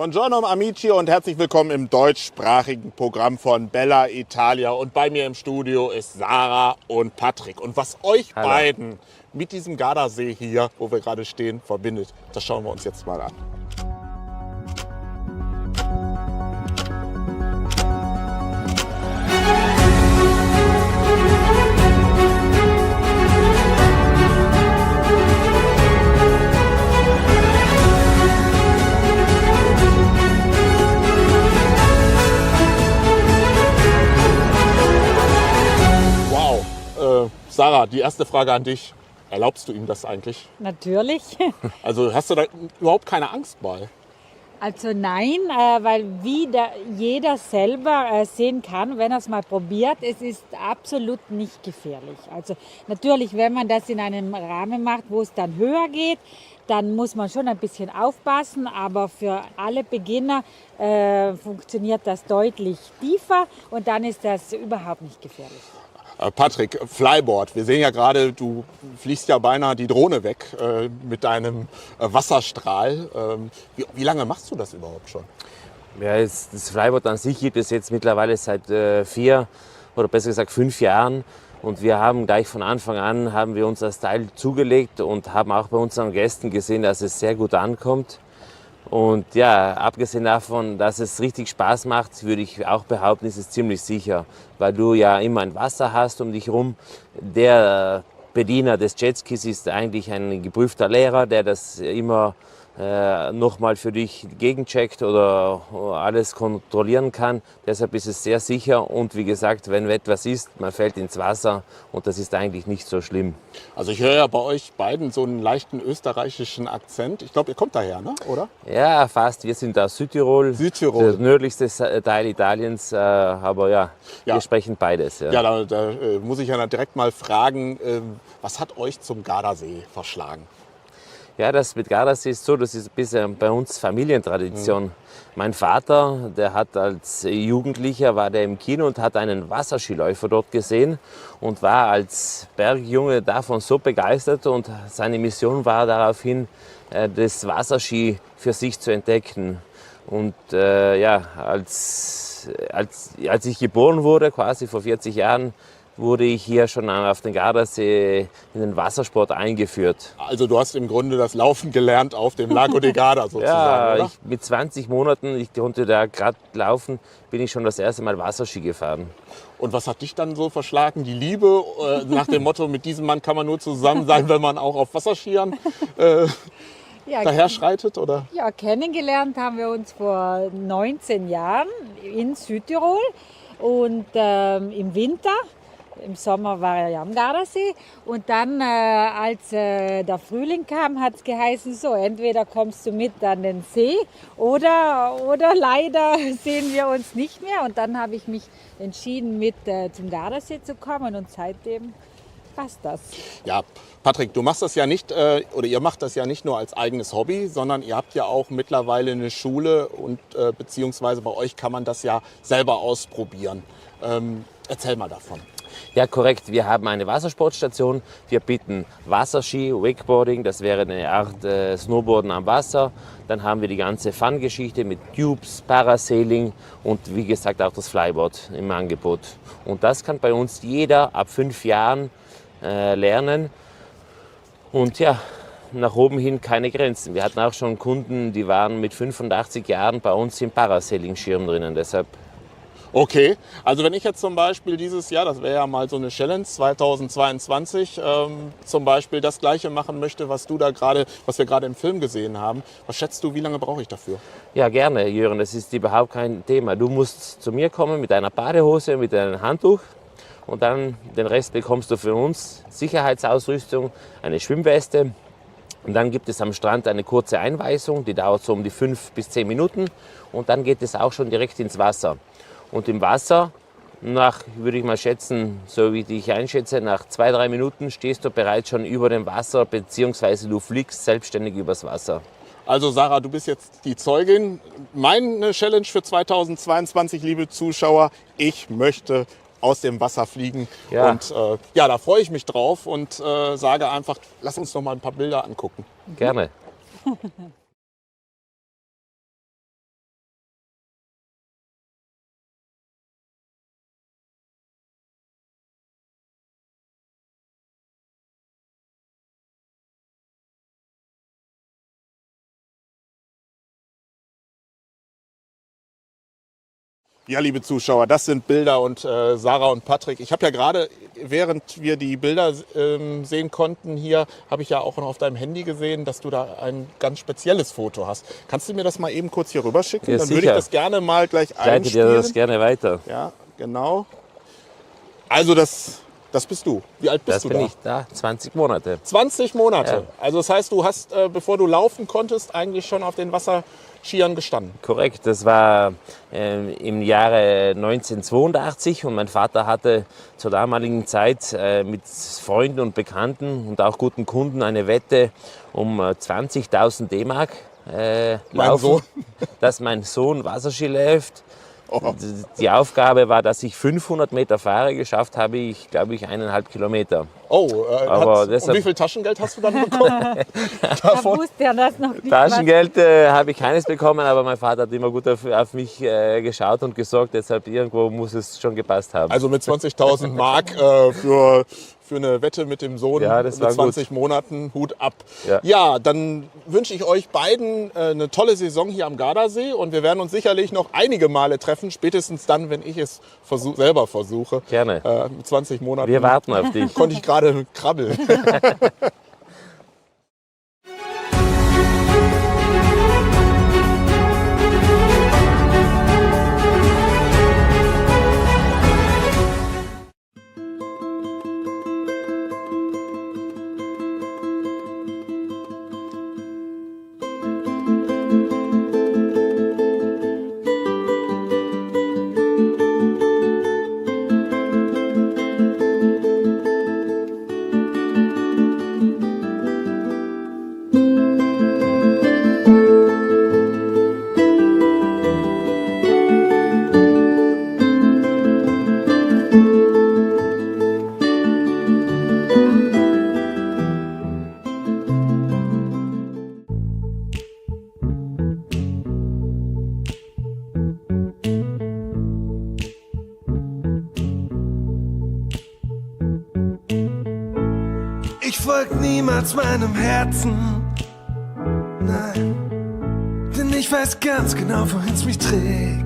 Buongiorno amici und herzlich willkommen im deutschsprachigen Programm von Bella Italia. Und bei mir im Studio ist Sarah und Patrick. Und was euch beiden mit diesem Gardasee hier, wo wir gerade stehen, verbindet, das schauen wir uns jetzt mal an. Sarah, die erste Frage an dich. Erlaubst du ihm das eigentlich? Natürlich. Also hast du da überhaupt keine Angst bei? Also nein, weil jeder selber sehen kann, wenn er es mal probiert, es ist absolut nicht gefährlich. Also natürlich, wenn man das in einem Rahmen macht, wo es dann höher geht, dann muss man schon ein bisschen aufpassen, aber für alle Beginner funktioniert das deutlich tiefer und dann ist das überhaupt nicht gefährlich. Patrick, Flyboard. Wir sehen ja gerade, du fliegst ja beinahe die Drohne weg mit deinem Wasserstrahl. Wie lange machst du das überhaupt schon? Ja, das Flyboard an sich gibt es jetzt mittlerweile seit 4 oder besser gesagt 5 Jahren. Und wir haben gleich von Anfang an haben wir uns das Teil zugelegt und haben auch bei unseren Gästen gesehen, dass es sehr gut ankommt. Und ja, abgesehen davon, dass es richtig Spaß macht, würde ich auch behaupten, ist es ziemlich sicher, weil du ja immer ein Wasser hast um dich herum. Der Bediener des Jetskis ist eigentlich ein geprüfter Lehrer, der das immer nochmal für dich gegencheckt oder alles kontrollieren kann. Deshalb ist es sehr sicher und wie gesagt, wenn etwas ist, man fällt ins Wasser und das ist eigentlich nicht so schlimm. Also ich höre ja bei euch beiden so einen leichten österreichischen Akzent. Ich glaube, ihr kommt daher, ne? Oder? Ja, fast. Wir sind aus Südtirol, Südtirol. Das nördlichste Teil Italiens, aber ja, wir sprechen beides. Ja, da muss ich ja direkt mal fragen, was hat euch zum Gardasee verschlagen? Ja, das mit Gardasee ist so, das ist bisher bei uns Familientradition. Mein Vater, der hat als Jugendlicher, war der im Kino und hat einen Wasserskiläufer dort gesehen und war als Bergjunge davon so begeistert und seine Mission war daraufhin, das Wasserski für sich zu entdecken. Und ja, als ich geboren wurde, quasi vor 40 Jahren, wurde ich hier schon auf den Gardasee in den Wassersport eingeführt. Also du hast im Grunde das Laufen gelernt auf dem Lago de Garda sozusagen, ja, oder? Mit 20 Monaten, ich konnte da gerade laufen, bin ich schon das erste Mal Wasserski gefahren. Und was hat dich dann so verschlagen? Die Liebe nach dem Motto, mit diesem Mann kann man nur zusammen sein, wenn man auch auf Wasserskiern daher schreitet, oder? Ja, kennengelernt haben wir uns vor 19 Jahren in Südtirol und im Winter. Im Sommer war er ja am Gardasee und dann, als der Frühling kam, hat es geheißen, so, entweder kommst du mit an den See oder leider sehen wir uns nicht mehr. Und dann habe ich mich entschieden, mit zum Gardasee zu kommen und seitdem passt das. Ja, Patrick, du machst das ja nicht, oder ihr macht das ja nicht nur als eigenes Hobby, sondern ihr habt ja auch mittlerweile eine Schule und beziehungsweise bei euch kann man das ja selber ausprobieren. Erzähl mal davon. Ja, korrekt. Wir haben eine Wassersportstation. Wir bieten Wasserski, Wakeboarding, das wäre eine Art Snowboarden am Wasser. Dann haben wir die ganze Fun-Geschichte mit Tubes, Parasailing und wie gesagt auch das Flyboard im Angebot. Und das kann bei uns jeder ab 5 Jahren lernen. Und ja, nach oben hin keine Grenzen. Wir hatten auch schon Kunden, die waren mit 85 Jahren bei uns im Parasailing-Schirm drinnen. Deshalb. Okay, also wenn ich jetzt zum Beispiel dieses Jahr, das wäre ja mal so eine Challenge 2022, zum Beispiel das Gleiche machen möchte, was wir gerade im Film gesehen haben, was schätzt du, wie lange brauche ich dafür? Ja, gerne, Jürgen, das ist überhaupt kein Thema. Du musst zu mir kommen mit einer Badehose, mit einem Handtuch und dann den Rest bekommst du für uns. Sicherheitsausrüstung, eine Schwimmweste. Und dann gibt es am Strand eine kurze Einweisung, die dauert so um die 5 bis 10 Minuten und dann geht es auch schon direkt ins Wasser. Und im Wasser, würde ich mal schätzen, so wie ich einschätze, nach 2-3 Minuten stehst du bereits schon über dem Wasser, beziehungsweise du fliegst selbstständig übers Wasser. Also Sarah, du bist jetzt die Zeugin. Meine Challenge für 2022, liebe Zuschauer, ich möchte aus dem Wasser fliegen. Ja. Und da freue ich mich drauf und sage einfach, lass uns noch mal ein paar Bilder angucken. Gerne. Ja, liebe Zuschauer, das sind Bilder und Sarah und Patrick. Ich habe ja gerade, während wir die Bilder sehen konnten hier, habe ich ja auch noch auf deinem Handy gesehen, dass du da ein ganz spezielles Foto hast. Kannst du mir das mal eben kurz hier rüber schicken? Ja, Dann sicher. würde ich das gerne mal gleich Ich leite einspielen. dir das gerne weiter. Ja, genau. Also das bist du. Wie alt bist Das du bin da? ich da, 20 Monate. 20 Monate. Ja. Also das heißt, du hast, bevor du laufen konntest, eigentlich schon auf den Wasserskiern gestanden. Korrekt, das war im Jahre 1982 und mein Vater hatte zur damaligen Zeit mit Freunden und Bekannten und auch guten Kunden eine Wette um 20.000 D-Mark laufen, Sohn? dass mein Sohn Wasserski läuft. Oh. Die Aufgabe war, dass ich 500 Meter fahre. Geschafft habe ich, glaube ich, 1,5 Kilometer. Oh, Aber und deshalb- wie viel Taschengeld hast du dann bekommen? Da wusste er das noch nicht. Taschengeld habe ich keines bekommen, aber mein Vater hat immer gut auf mich geschaut und gesorgt. Deshalb irgendwo muss es schon gepasst haben. Also mit 20.000 Mark für eine Wette mit dem Sohn Ja, das mit war 20 Monaten, Hut ab. Ja. Ja, dann wünsche ich euch beiden eine tolle Saison hier am Gardasee und wir werden uns sicherlich noch einige Male treffen, spätestens dann, wenn ich es selber versuche. Gerne. Mit 20 Monaten Wir warten auf dich. konnte ich gerade krabbeln. Ich folg niemals meinem Herzen, nein, denn ich weiß ganz genau, wohin's mich trägt.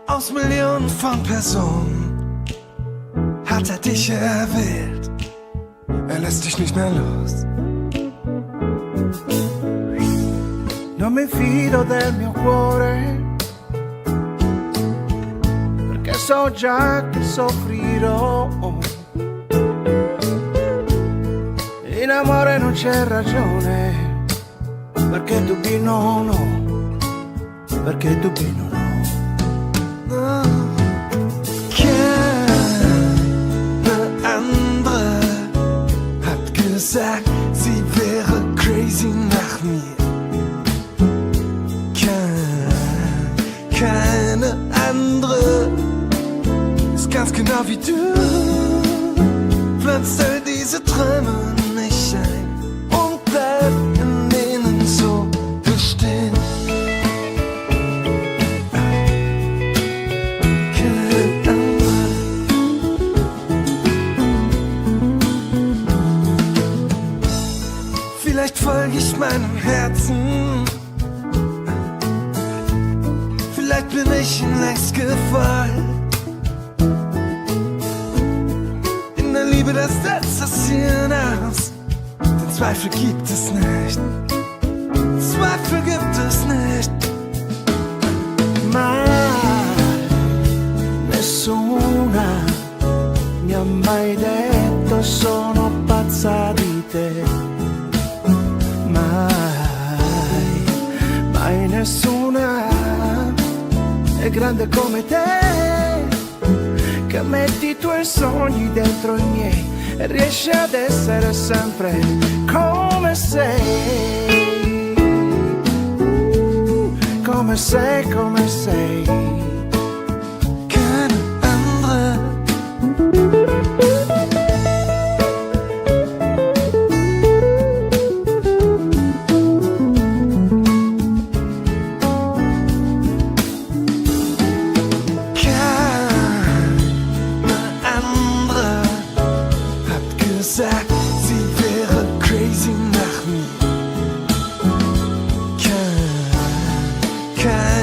Aus Millionen von Personen hat er dich erwählt, er lässt dich nicht mehr los. Non mi fido del mio cuore, perché so già che soffrirò. In amore non c'è ragione, perché tu no, no, perché tu no, no. No. Keine andere hat gesagt, sie wäre crazy nach mir. Keine andere ist ganz genau wie du. Pflanzt all diese Träume nicht ein und bleib in denen so bestehen. Keine andere. Vielleicht folge ich meinem Herzen. Vielleicht bin ich ihm längst gefallen. In der Liebe, das setzt das Hirn aus. Den Zweifel gibt es nicht. Zweifel gibt es nicht. Ma nessuna mi ha mai detto sono pazza di te. Mai nessuna è grande come te, che metti i tuoi sogni dentro i miei e riesci ad essere sempre come sei, come sei, come sei. Keine andere. Sagt, sie wäre crazy nach mir. Keine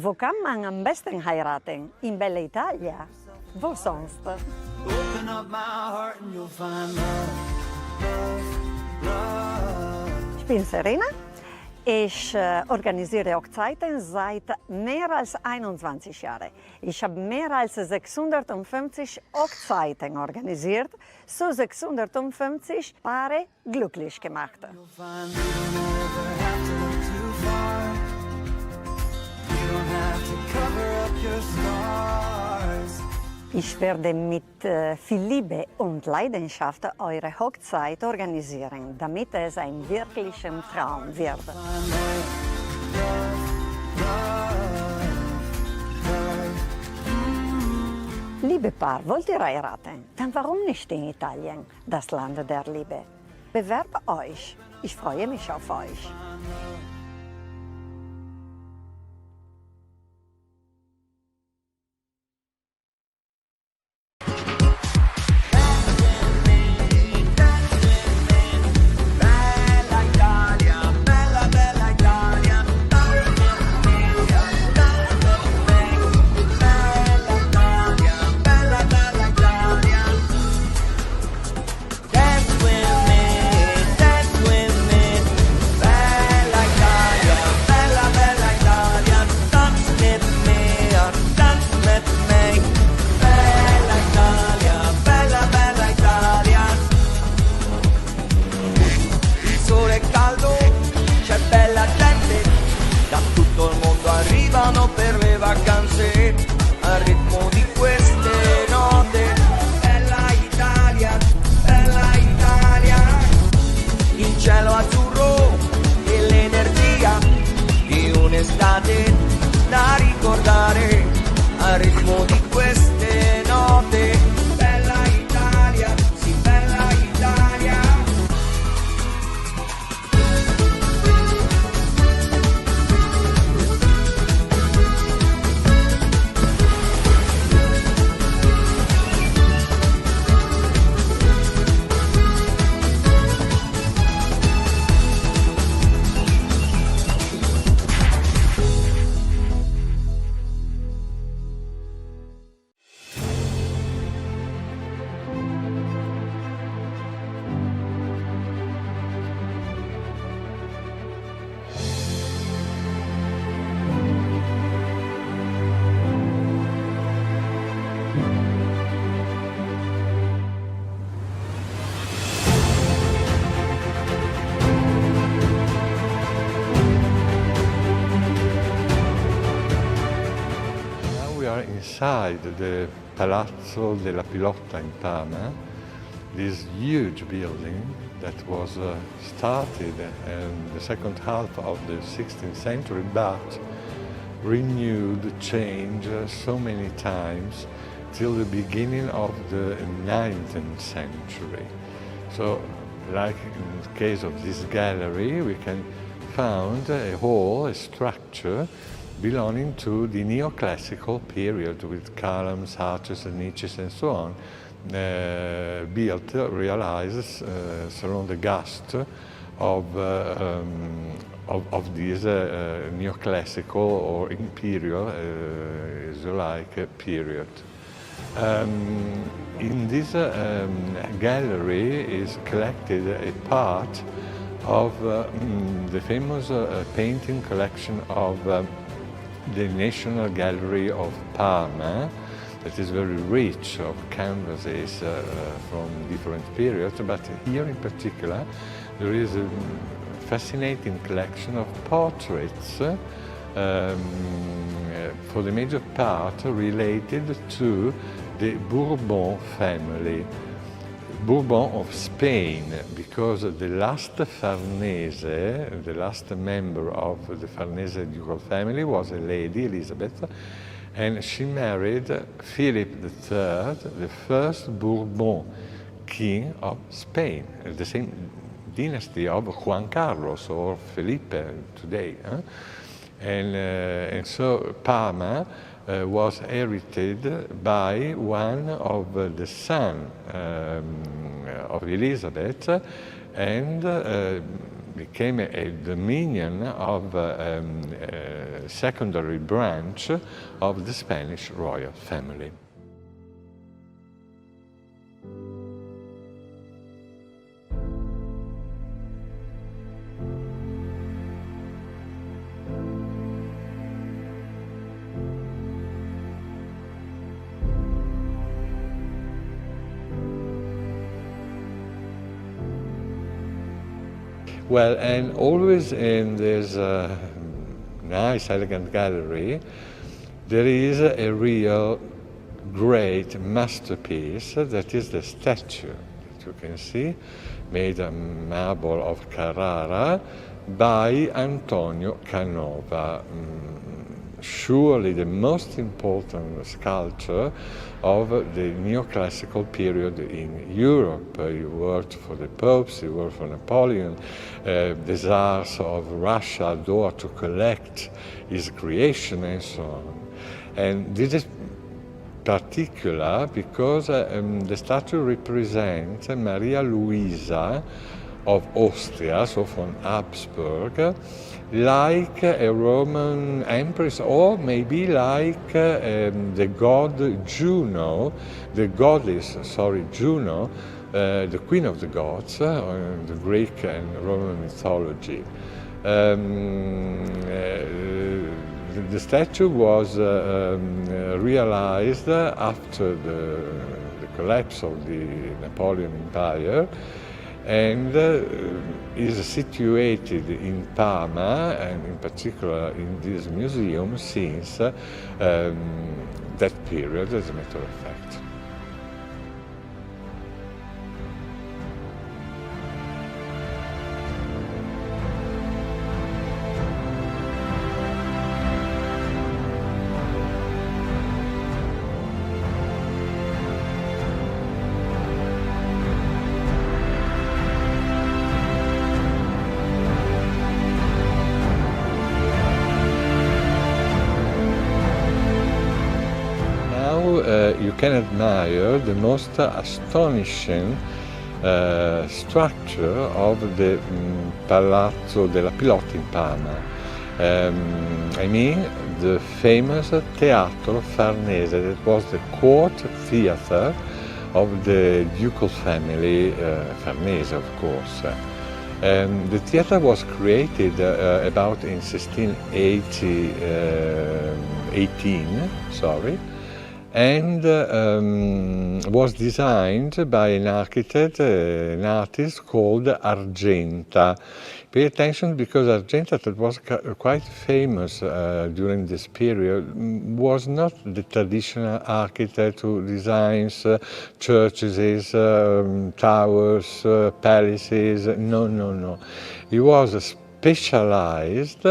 Wo kann man am besten heiraten? In Bella Italia? Wo sonst? Open up my heart and you'll find love, love. Ich bin Serena. Ich organisiere Hochzeiten seit mehr als 21 Jahren. Ich habe mehr als 650 Hochzeiten organisiert, so 650 Paare glücklich gemacht. You'll find you don't ever have to look too far. You don't have to cover up your scars. Ich werde mit viel Liebe und Leidenschaft eure Hochzeit organisieren, damit es ein wirklicher Traum wird. Liebe Paar, wollt ihr heiraten? Dann warum nicht in Italien, das Land der Liebe? Bewerbt euch. Ich freue mich auf euch. Da ricordare al ritmo di queste note. Bella Italia, sì, bella Italia. Inside the Palazzo della Pilotta in Parma, this huge building that was started in the second half of the 16th century, but renewed, changed so many times till the beginning of the 19th century. So, like in the case of this gallery, we can find a hall, a structure, belonging to the neoclassical period with columns, arches, and niches, and so on, built, realized around the gust of this neoclassical or imperial, as you like, period. In this gallery is collected a part of the famous painting collection of the National Gallery of Parma, that is very rich of canvases from different periods, but here in particular there is a fascinating collection of portraits for the major part related to the Bourbon family. Bourbon of Spain, because the last Farnese, the last member of the Farnese ducal family was a lady, Elizabeth, and she married Philip III, the first Bourbon king of Spain, the same dynasty of Juan Carlos or Felipe today. And so Parma was inherited by one of the sons of Elizabeth, and became a dominion of a secondary branch of the Spanish royal family. Well, and always in this nice, elegant gallery, there is a real great masterpiece that is the statue that you can see, made of marble of Carrara by Antonio Canova. Surely the most important sculptor of the neoclassical period in Europe. He worked for the popes, he worked for Napoleon. The Tsars of Russia adored to collect his creation and so on. And this is particular because the statue represents Maria Luisa of Austria, so from Habsburg, like a Roman empress, or maybe like the god Juno, the goddess, Juno, the queen of the gods, the Greek and Roman mythology. The statue was realized after the collapse of the Napoleon Empire, and is situated in Parma, and in particular in this museum since that period, as a matter of fact. You can admire the most astonishing structure of the Palazzo della Pilotta in Parma. I mean the famous Teatro Farnese, that was the court theater of the ducal family, Farnese of course. The theater was created about in 1618, and was designed by an architect, an artist called Argenta. Pay attention, because Argenta, that was quite famous during this period, was not the traditional architect who designs churches, towers, palaces. No. He was specialized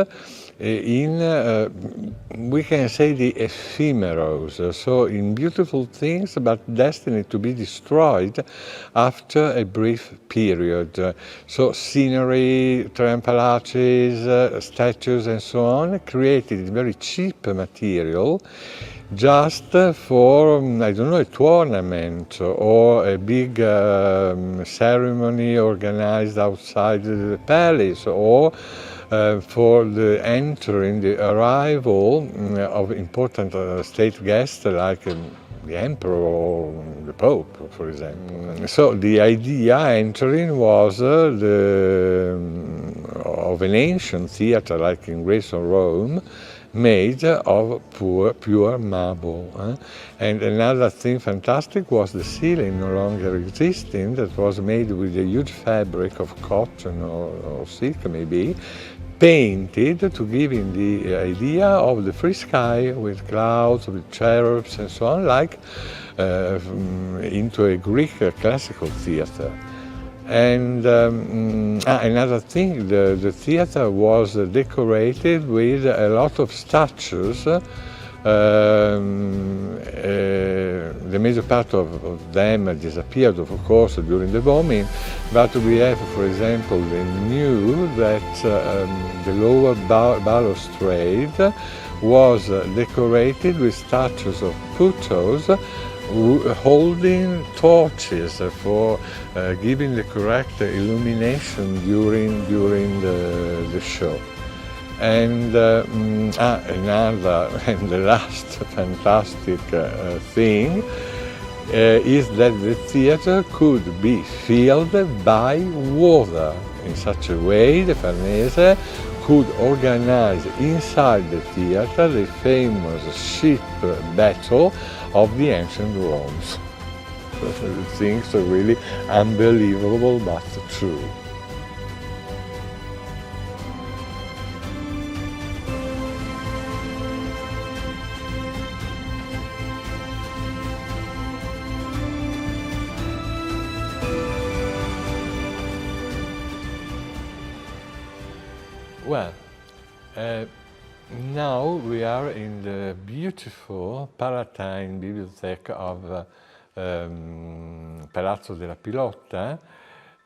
in, we can say, the ephemeros, so in beautiful things but destined to be destroyed after a brief period. So scenery, triumphal arches, statues and so on, created in very cheap material, just for, I don't know, a tournament or a big ceremony organized outside the palace, or for the entering, the arrival of important state guests like the emperor or the pope, for example. So the idea entering was of an ancient theater like in Greece or Rome, made of pure marble. And another thing fantastic was the ceiling, no longer existing, that was made with a huge fabric of cotton or silk maybe, painted to give him the idea of the free sky with clouds, with cherubs and so on, like into a Greek classical theater. And another thing, the theater was decorated with a lot of statues. The major part of them disappeared, of course, during the bombing, but we have, for example, the new that the lower balustrade was decorated with statues of Putos holding torches for giving the correct illumination during the show. And another and the last fantastic thing is that the theatre could be filled by water. In such a way, the Farnese could organize inside the theatre the famous ship battle of the ancient Romans. Things are really unbelievable but true. Well, now we are in the beautiful Palatine Bibliothèque of Palazzo della Pilotta,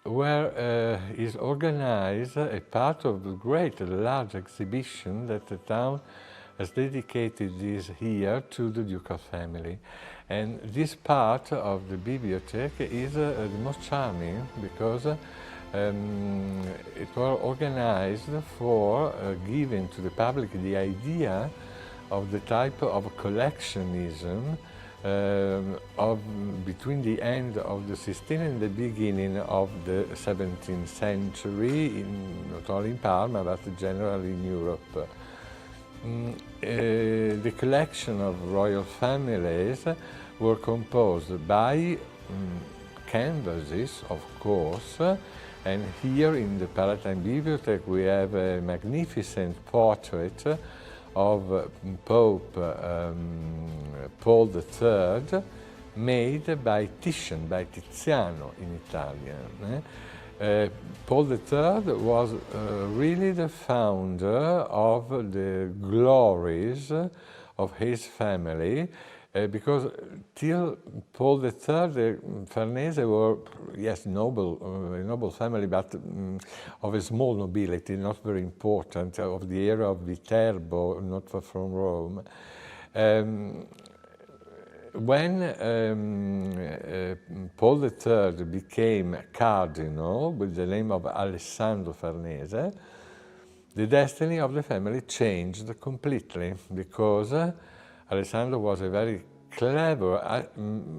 where is organized a part of the great large exhibition that the town has dedicated this year to the ducal family. And this part of the bibliothèque is the most charming because it was organized for giving to the public the idea of the type of collectionism between the end of the 16th and the beginning of the 17th century, not only in Parma but generally in Europe. The collection of royal families were composed by canvases, of course, and here in the Palatine Bibliothèque we have a magnificent portrait of Pope Paul III, made by Titian, by Tiziano in Italian. Paul III was really the founder of the glories of his family, because till Paul III, the Farnese were, yes, noble, a noble family, but of a small nobility, not very important, of the era of Viterbo, not far from Rome. When Paul III became cardinal with the name of Alessandro Farnese, the destiny of the family changed completely, because Alessandro was a very clever,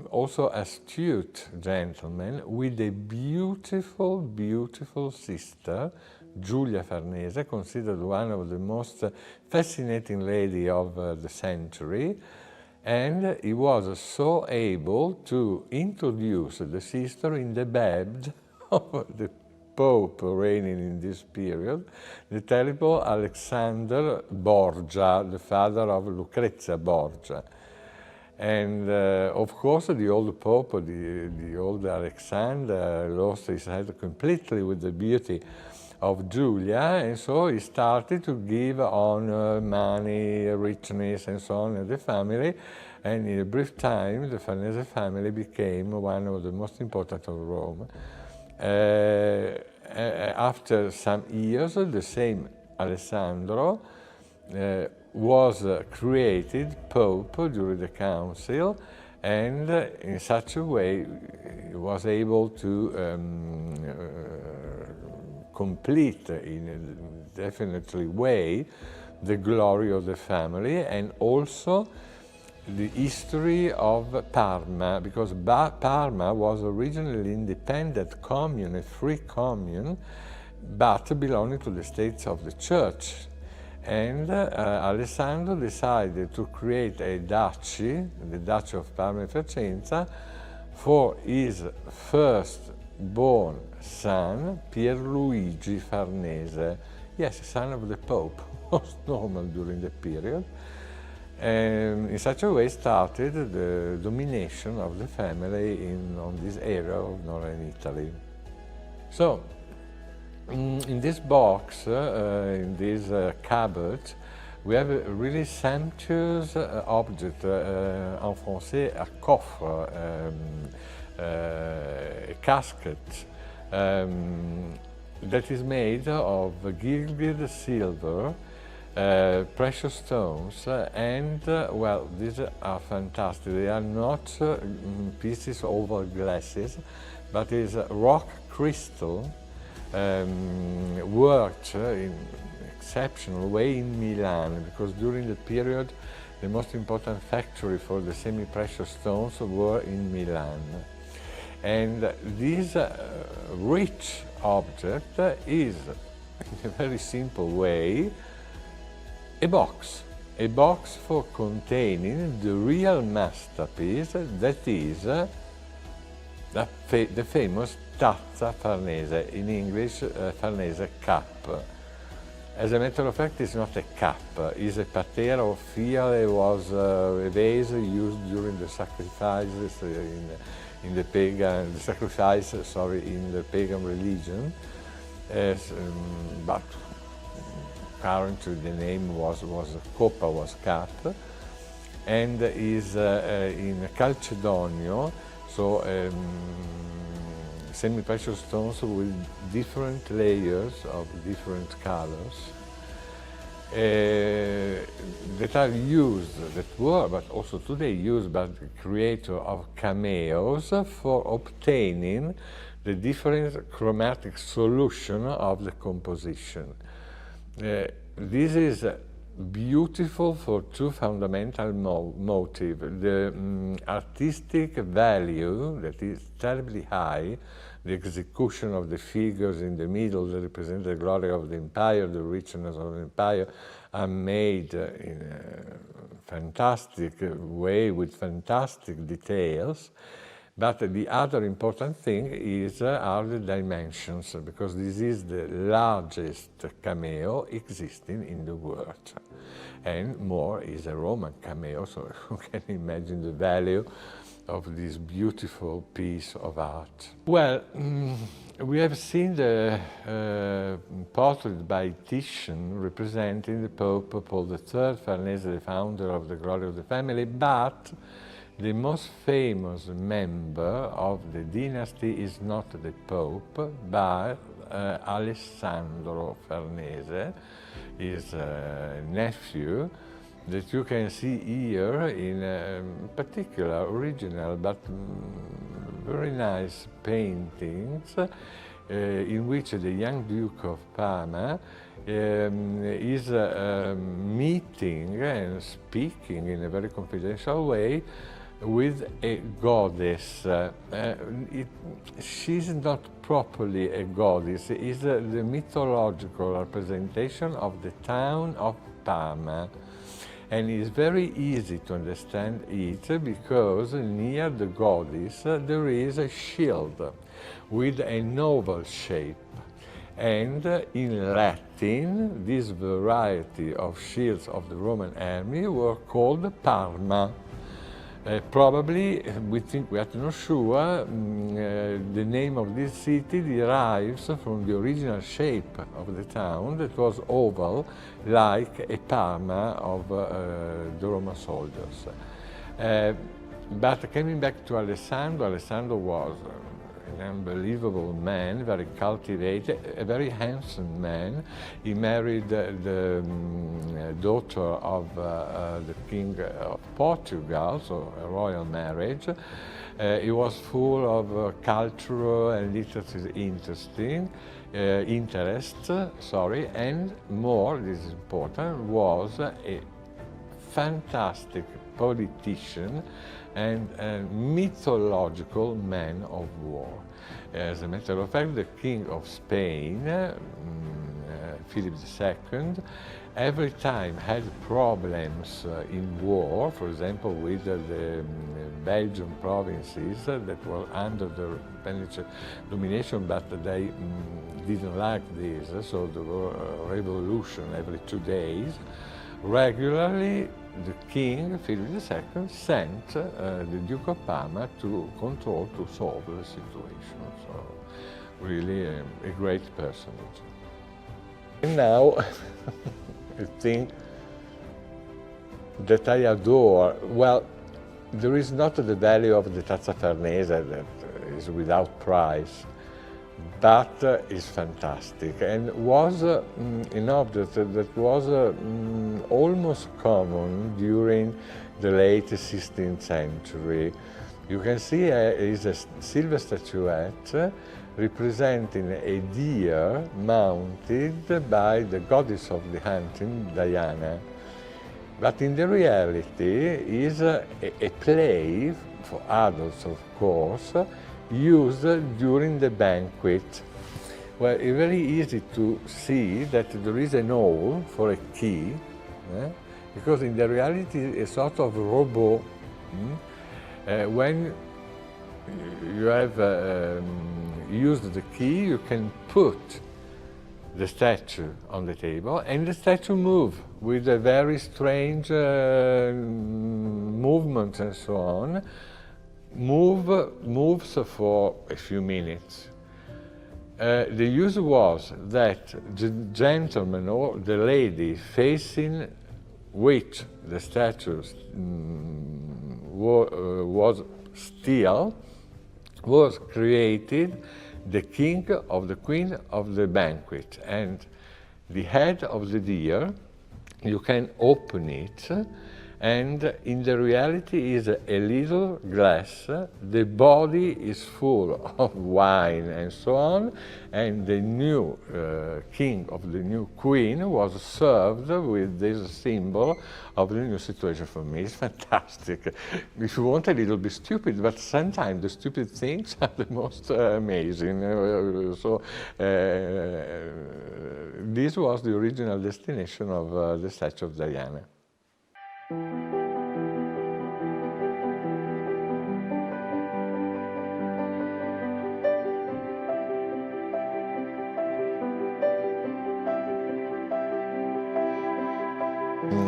also astute gentleman with a beautiful, beautiful sister, Giulia Farnese, considered one of the most fascinating ladies of the century. And he was so able to introduce the sister in the bed of the Pope reigning in this period, the terrible Alexander Borgia, the father of Lucrezia Borgia. And of course, the old Pope, the old Alexander, lost his head completely with the beauty of Giulia, and so he started to give honor, money, richness, and so on to the family. And in a brief time, the Farnese family became one of the most important of Rome. After some years, the same Alessandro was created Pope during the council, and in such a way he was able to complete in a definitely way the glory of the family, and also the history of Parma, because Parma was originally an independent commune, a free commune, but belonging to the States of the Church. And Alessandro decided to create a duchy, the Duchy of Parma and Piacenza, for his first-born son, Pierluigi Farnese. Yes, son of the Pope, most normal during the period. And in such a way started the domination of the family on this area of northern Italy. So, in this box, in this cupboard, we have a really sumptuous object, en français, a coffre, a casket, that is made of gilded silver, precious stones, well, these are fantastic. They are not pieces over glasses, but is rock crystal worked in exceptional way in Milan, because during the period the most important factory for the semi-precious stones were in Milan. And this rich object is, in a very simple way, a box for containing the real masterpiece, that is the famous tazza Farnese, in English Farnese cup. As a matter of fact, it's not a cup, it's a patera of fiale. It was a vase used during the sacrifices in the pagan, in the pagan religion. But currently the name was coppa, was cup, and is in calcedonio, so semi-precious stones with different layers of different colors that are used, that were, but also today used by the creator of cameos for obtaining the different chromatic solution of the composition. This is beautiful for two fundamental motives. The artistic value, that is terribly high, the execution of the figures in the middle that represent the glory of the empire, the richness of the empire, are made in a fantastic way with fantastic details. But the other important thing are the dimensions, because this is the largest cameo existing in the world. And more is a Roman cameo, so you can imagine the value of this beautiful piece of art. Well, we have seen the portrait by Titian representing the Pope Paul III, Farnese, the founder of the Glory of the Family, but the most famous member of the dynasty is not the Pope, but Alessandro Farnese, his nephew, that you can see here in particular original but very nice paintings in which the young Duke of Parma is meeting and speaking in a very confidential way with a goddess. She's not properly a goddess, it's the mythological representation of the town of Parma. And it's very easy to understand it because near the goddess there is a shield with an oval shape. And in Latin, this variety of shields of the Roman army were called Parma. Probably, we are not sure, the name of this city derives from the original shape of the town that was oval, like a Parma of the Roman soldiers. But coming back to Alessandro, Alessandro was an unbelievable man, very cultivated, a very handsome man. He married the daughter of the King of Portugal, so a royal marriage. He was full of cultural and literary interests, and more, this is important, was a fantastic politician and a mythological man of war. As a matter of fact, the King of Spain, Philip II, every time had problems in war, for example with the Belgian provinces that were under the Spanish domination, but they didn't like this, so there were a revolution every 2 days. Regularly, the king, Philip II, sent the Duke of Parma to control, to solve the situation. So, really a great personage. And now, a thing that I adore, well, there is not the value of the Tazza Farnese that is without price. but is fantastic and was an object that was almost common during the late 16th century. You can see is a silver statuette representing a deer mounted by the goddess of the hunting, Diana. But in the reality is a play, for adults of course, used during the banquet. Well, it's very easy to see that there is an hole for a key, because in the reality a sort of robot. When you have used the key, you can put the statue on the table and the statue moves with a very strange movements and so on. Moves for a few minutes. The use was that the gentleman or the lady facing which the statue was still was created the king or the queen of the banquet, and the head of the deer, you can open it, and in the reality is a little glass, the body is full of wine and so on, and the new king of the new queen was served with this symbol of the new situation. For me, it's fantastic. If you want, a little bit stupid, but sometimes the stupid things are the most amazing. This was the original destination of the statue of Diana.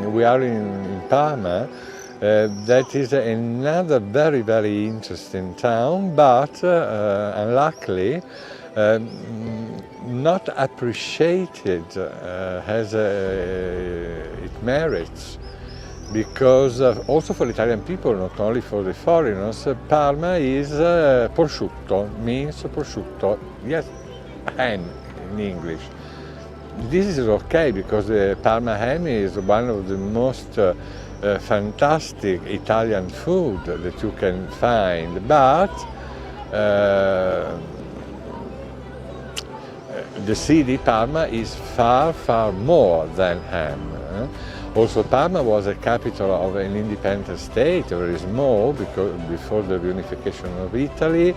We are in Parma. That is another very, very interesting town, but unluckily not appreciated as it merits, because also for Italian people, not only for the foreigners, Parma is prosciutto, means prosciutto, yes, ham in English. This is okay because the Parma ham is one of the most fantastic Italian food that you can find, but the city Parma is far, far more than ham. Also, Parma was a capital of an independent state, very small, because before the reunification of Italy.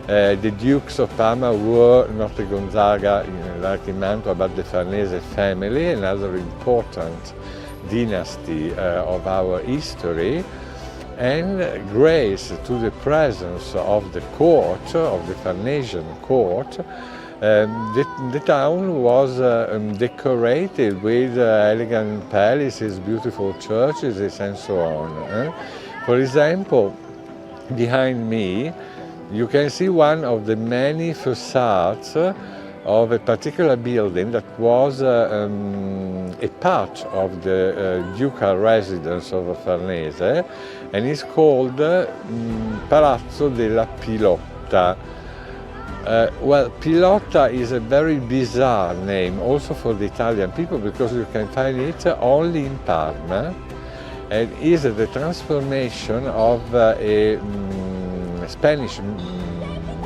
The Dukes of Parma were not the Gonzaga like in Mantua, but the Farnese family, another important dynasty of our history. And grace to the presence of the court, of the Farnesian court, the town was decorated with elegant palaces, beautiful churches, and so on. For example, behind me, you can see one of the many facades of a particular building that was a part of the ducal residence of Farnese, and it's called Palazzo della Pilotta. Well, Pilotta is a very bizarre name also for the Italian people, because you can find it only in Parma, and is the transformation of a Spanish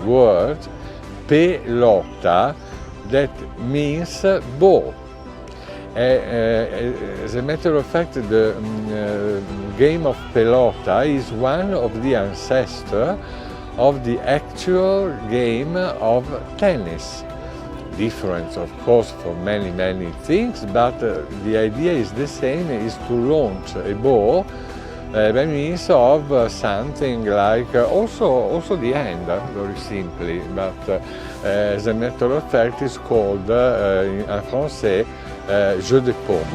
word, pelota, that means ball. As a matter of fact, the game of pelota is one of the ancestors of the actual game of tennis. Different, of course, for many, many things, but the idea is the same, is to launch a ball by means of something like, also the hand, very simply, but as a matter of fact it's called in français jeu de paume.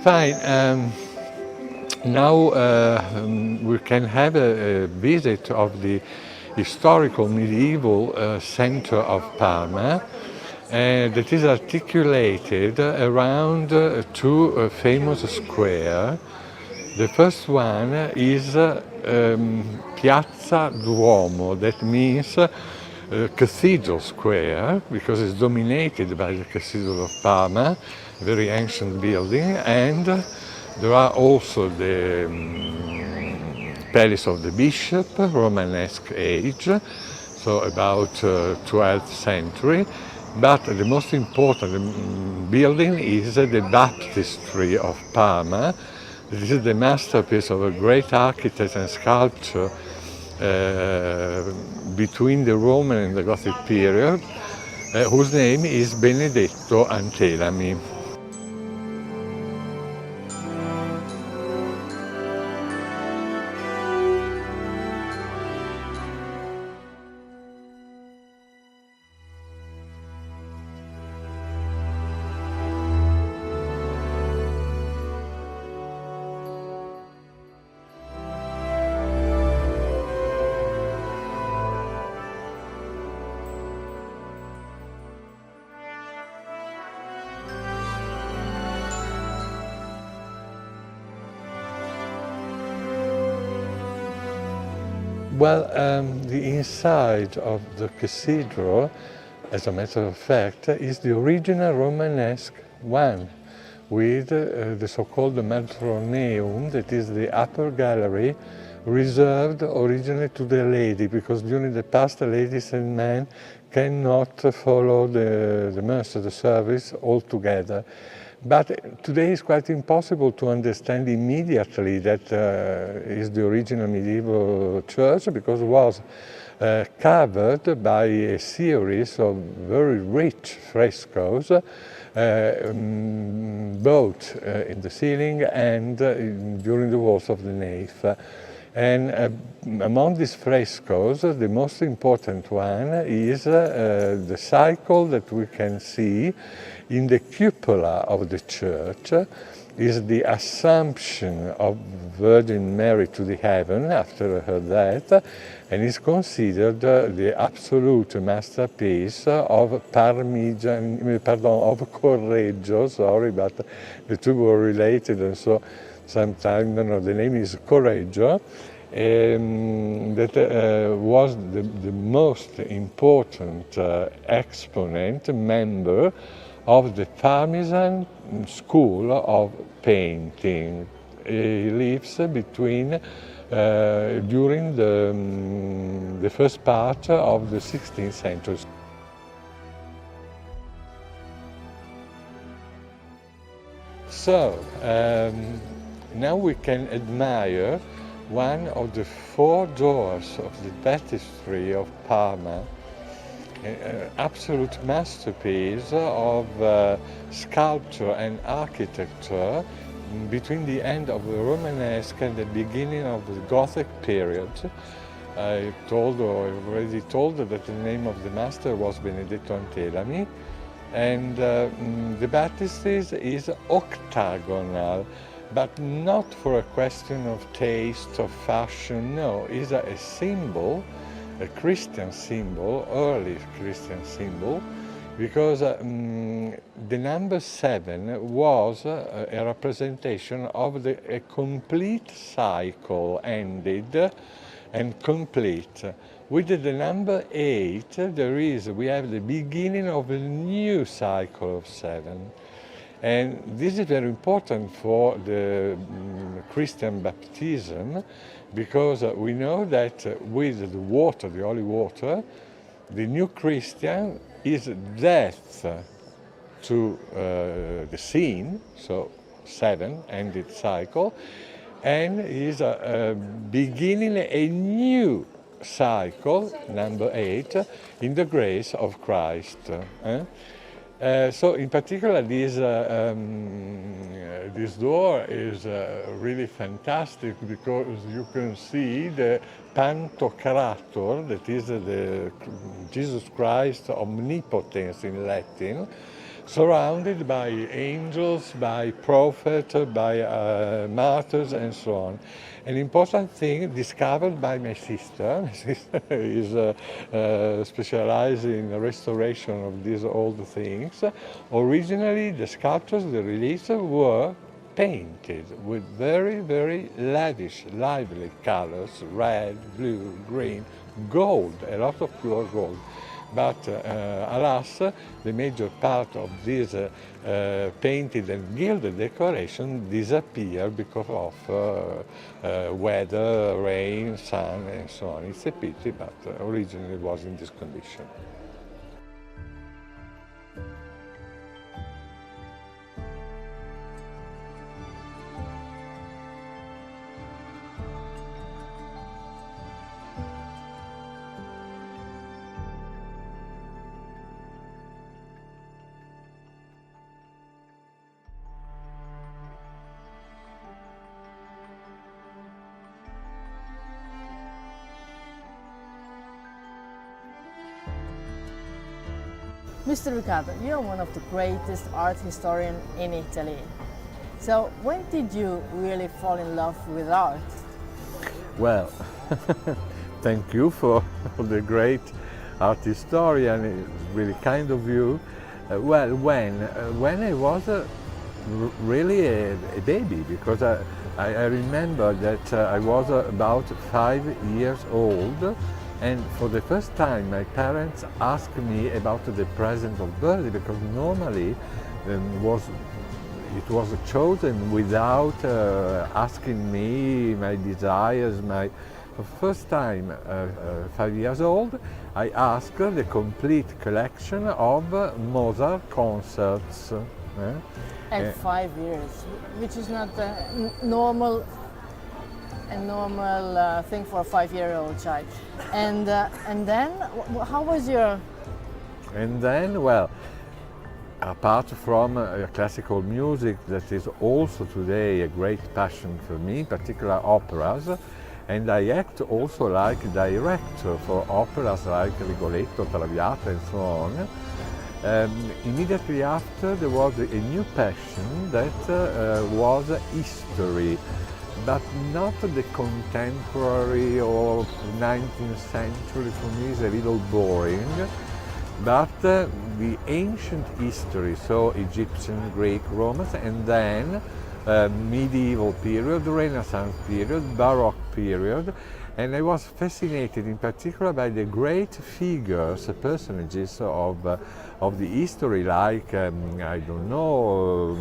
Fine, now we can have a visit of the historical medieval center of Parma, that is articulated around two famous squares. The first one is Piazza Duomo, that means Cathedral Square, because it's dominated by the Cathedral of Parma, a very ancient building, and there are also the Palace of the Bishop, Romanesque age, so about 12th century. But the most important building is the Baptistry of Parma. This is the masterpiece of a great architect and sculptor between the Roman and the Gothic period, whose name is Benedetto Antelami. Well, the inside of the cathedral, as a matter of fact, is the original Romanesque one, with the so-called Matroneum, that is the upper gallery, reserved originally to the lady, because during the past the ladies and men cannot follow the Mass, the service altogether. But today it's quite impossible to understand immediately that is the original medieval church, because it was covered by a series of very rich frescoes, both in the ceiling and during the walls of the nave. And among these frescoes, the most important one is the cycle that we can see in the cupola of the church, is the Assumption of Virgin Mary to the heaven after her death, and is considered the absolute masterpiece of Correggio, sorry, but the two were related, and so sometimes, the name is Correggio, that was the most important exponent, member of the Parmesan School of Painting. He lives between during the first part of the 16th century. So, now we can admire one of the four doors of the Baptistry of Parma, an absolute masterpiece of sculpture and architecture between the end of the Romanesque and the beginning of the Gothic period. I've already told that the name of the master was Benedetto Antelami, and the baptistry is octagonal, but not for a question of taste or fashion, no, it's a symbol, a Christian symbol, early Christian symbol, because the number 7 was a representation of a complete cycle ended and complete. With the number 8, we have the beginning of a new cycle of 7. And this is very important for the Christian baptism, because we know that with the water, the holy water, the new Christian is death to the sin, so 7, ended cycle, and is beginning a new cycle, number 8, in the grace of Christ. So in particular, this door is really fantastic, because you can see the Pantocrator, that is the Jesus Christ omnipotence in Latin, surrounded by angels, by prophets, by martyrs, and so on. An important thing discovered by my sister. My sister is specialized in the restoration of these old things. Originally, the sculptures, the reliefs, were painted with very, very lavish, lively colors, red, blue, green, gold, a lot of pure gold. But alas, the major part of this painted and gilded decoration disappeared because of weather, rain, sun, and so on. It's a pity, but originally it was in this condition. Mr. Riccardo, you're one of the greatest art historians in Italy. So when did you really fall in love with art? Well, thank you for the great art historian. It's really kind of you. Well, when I was really a baby, because I remember that I was about 5 years old, and for the first time my parents asked me about the present of birthday, because normally it was chosen without asking me my desires. For the first time, 5 years old, I asked the complete collection of Mozart concerts. And 5 years, which is not a normal thing for a 5-year-old child. And then, how was your? And then, well, apart from classical music, that is also today a great passion for me, in particular operas, and I act also like director for operas like Rigoletto, Traviata, and so on. Immediately after, there was a new passion that was history, but not the contemporary or 19th century. For me is a little boring, but the ancient history, so Egyptian, Greek, Romans, and then medieval period, Renaissance period, Baroque period. And I was fascinated in particular by the great figures, personages of the history, like, I don't know,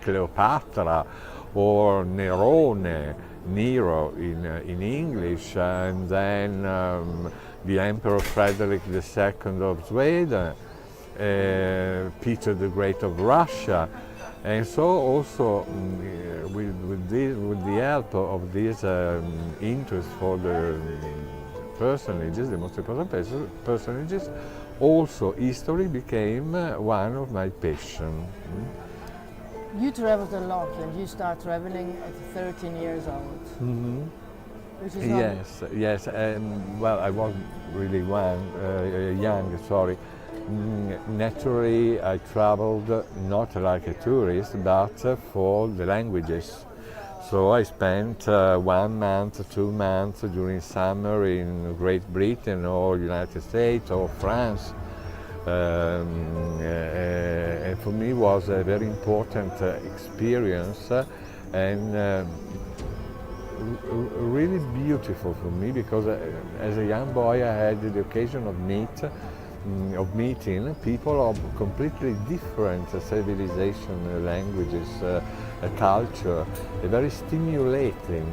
Cleopatra or Nerone, Nero in English, and then the Emperor Frederick II of Sweden, Peter the Great of Russia. And so also with the help of this interest for the personages, the most important personages, also history became one of my passions. You traveled a lot, and you start traveling at 13 years old. Mm-hmm. Which is not... Yes. Well, I was really young. Sorry. Naturally, I traveled not like a tourist, but for the languages. So I spent 1 month, 2 months during summer in Great Britain or United States or France. And for me it was a very important experience and really beautiful for me, because as a young boy I had the occasion of meeting people of completely different civilization, languages, culture, a very stimulating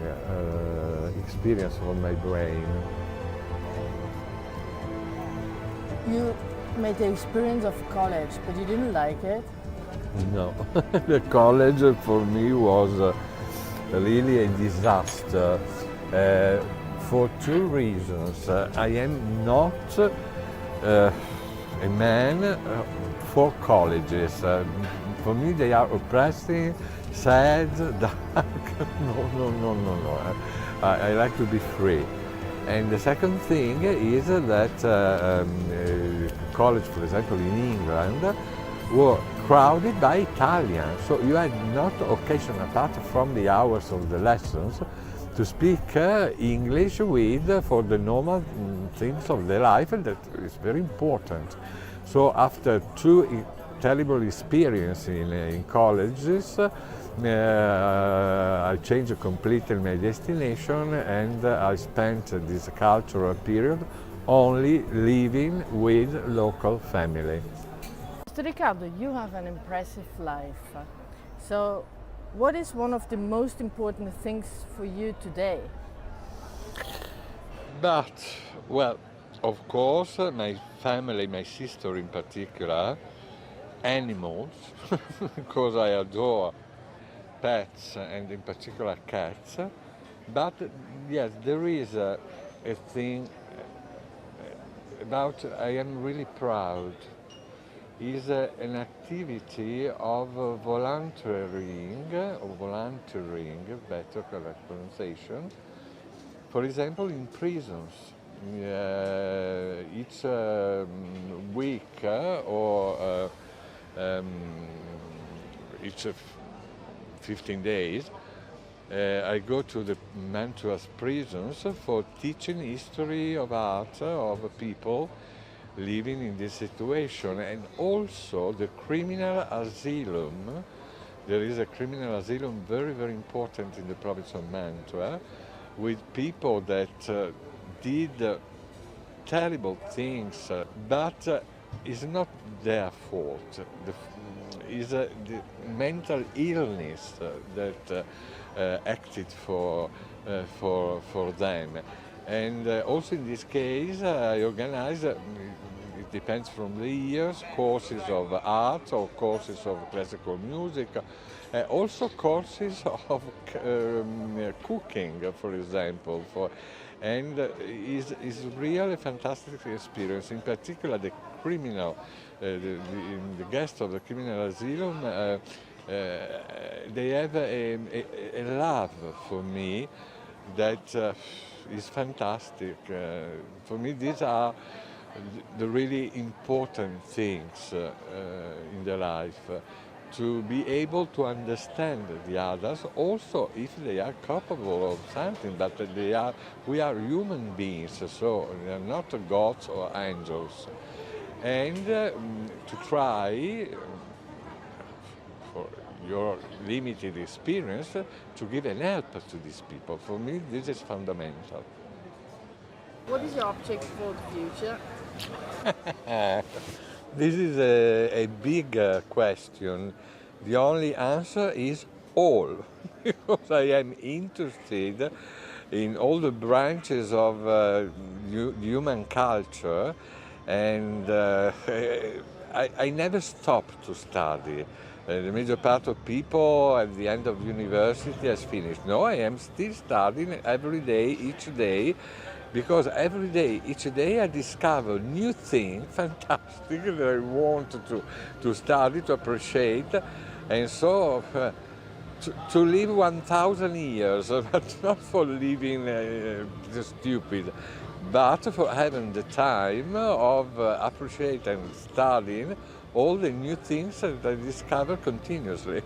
experience for my brain. You made the experience of college, but you didn't like it? No, the college for me was really a disaster for 2 reasons. I am not a man for colleges. For me they are oppressing, sad, dark. No. I like to be free. And the second thing is that college, for example, in England, were crowded by Italians. So you had not occasion, apart from the hours of the lessons, to speak English with for the normal things of the life, and that is very important. So after two terrible experiences in colleges, I changed completely my destination, and I spent this cultural period only living with local family. Mr. Riccardo, you have an impressive life. So, what is one of the most important things for you today? But, well, of course, my family, my sister in particular, animals, because I adore pets and in particular cats. But yes, there is a thing about I am really proud. Is an activity of volunteering, better correct pronunciation. For example, in prisons, each week or each 15 days, I go to the Mantua's prisons for teaching history of art of people living in this situation, and also the criminal asylum. There is a criminal asylum very, very important in the province of Mantua, with people that did terrible things, but it's not their fault. It's the mental illness that acted for them. And also in this case, I organize, it depends from the years, courses of art or courses of classical music, also courses of cooking, for example. And it's really a fantastic experience. In particular, the criminal, the guests of the criminal asylum, they have a love for me that is fantastic. For me, these are the really important things in the life. To be able to understand the others, also if they are capable of something, but we are human beings, so they are not gods or angels. And to try, for your limited experience, to give an help to these people. For me, this is fundamental. What is your object for the future? This is a big question. The only answer is all, because I am interested in all the branches of human culture, and I never stop to study. The major part of people at the end of university has finished. No, I am still studying every day, each day, because every day, each day I discover new things, fantastic, that I want to study, to appreciate. And so to live 1,000 years, but not for living stupid, but for having the time of appreciating and studying all the new things that I discover continuously.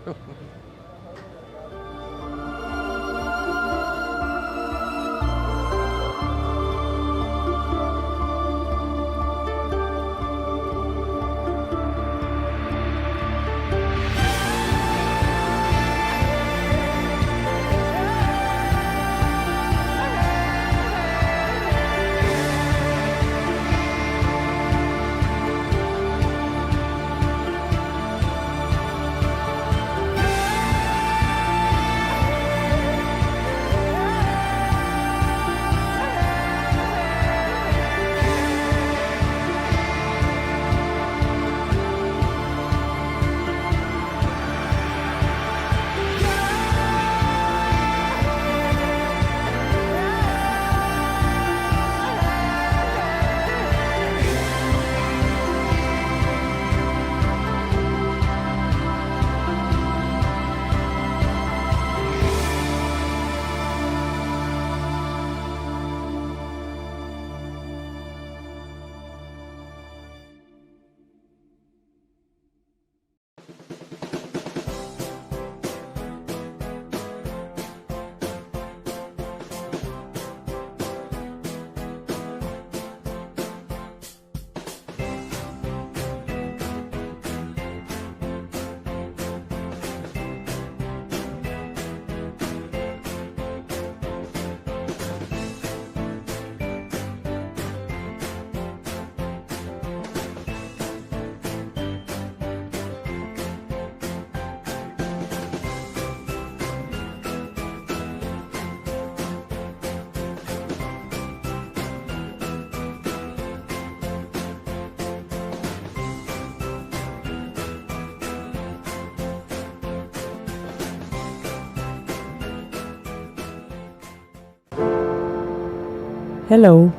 Hello,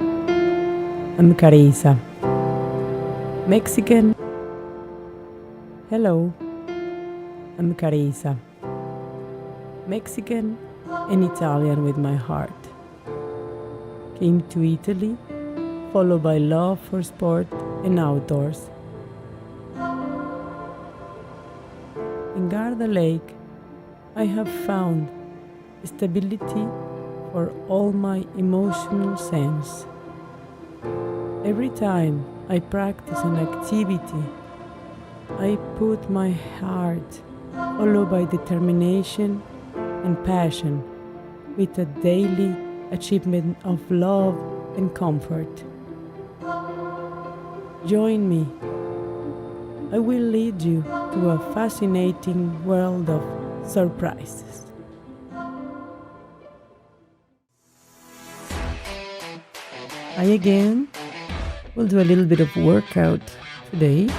I'm Carissa. Mexican. Hello, I'm Carissa. Mexican and Italian with my heart. Came to Italy, followed by love for sport and outdoors. In Garda Lake, I have found stability for all my emotional sense. Every time I practice an activity, I put my heart, followed by determination and passion, with a daily achievement of love and comfort. Join me. I will lead you to a fascinating world of surprises. I again will do a little bit of workout today.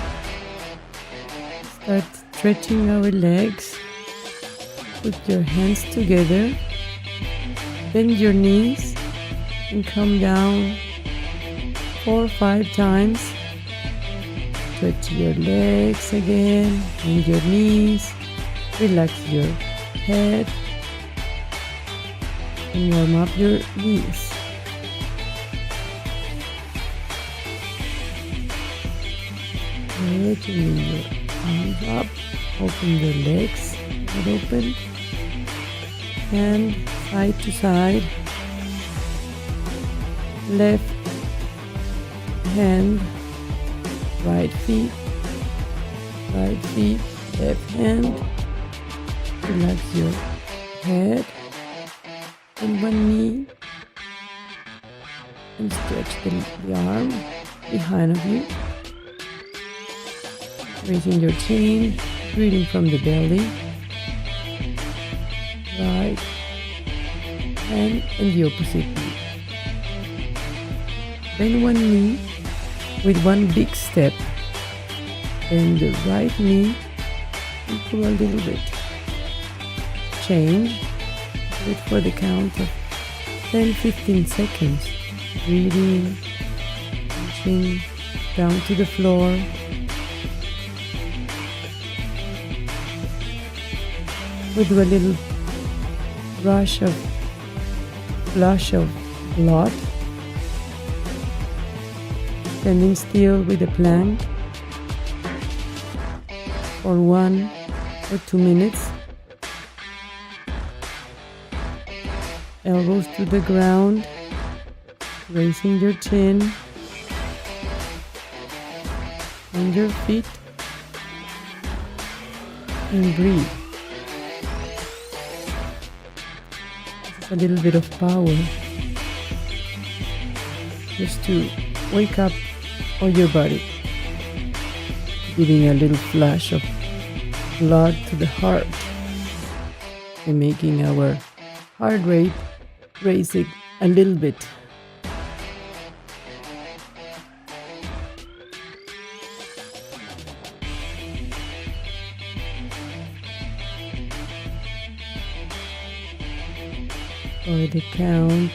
Start stretching our legs. Put your hands together. Bend your knees and come down 4 or 5 times. Stretch your legs again, bend your knees, relax your head, and warm up your knees. Good, and your arms up, open your legs, wide open, hand side to side, left hand, right feet, left hand. Relax your head and one knee, and stretch the arm behind of you. Raising your chin, breathing from the belly. Right hand and the opposite knee. Bend one knee with one big step. Bend the right knee and pull a little bit. Change. Wait for the count of 10-15 seconds. Breathing, reaching down to the floor. We do a little flush of blood. Standing still with a plank for 1 or 2 minutes. Elbows to the ground, raising your chin on your feet, and breathe. A little bit of power just to wake up all your body, giving a little flash of blood to the heart and making our heart rate raising a little bit. For the count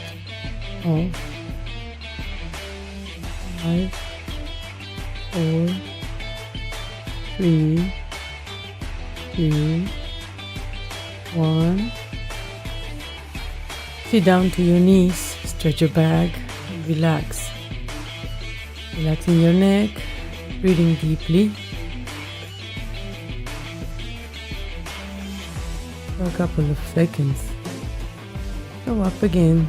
of 5, 4, 3, 2, 1. Sit down to your knees, stretch your back, and relax. Relaxing your neck, breathing deeply. For a couple of seconds. Go up again.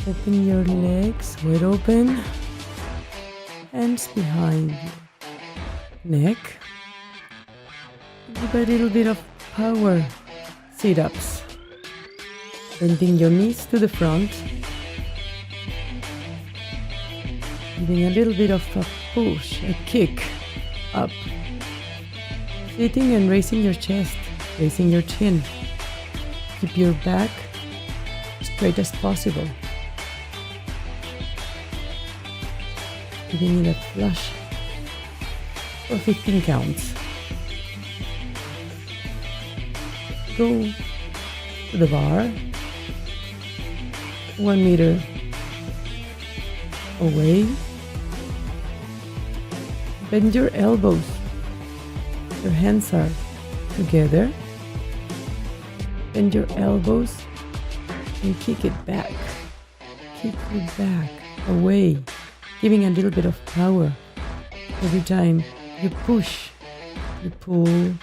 Open your legs wide open. Hands behind your neck. Give a little bit of power sit-ups. Bending your knees to the front. Giving a little bit of a push, a kick up. Sitting and raising your chest. Raising your chin. Keep your back straight as possible. Giving it a flush for 15 counts. Go to the bar, 1 meter away. Bend your elbows. Your hands are together. Bend your elbows and kick it back. Kick it back, away, giving a little bit of power. Every time you push, you pull,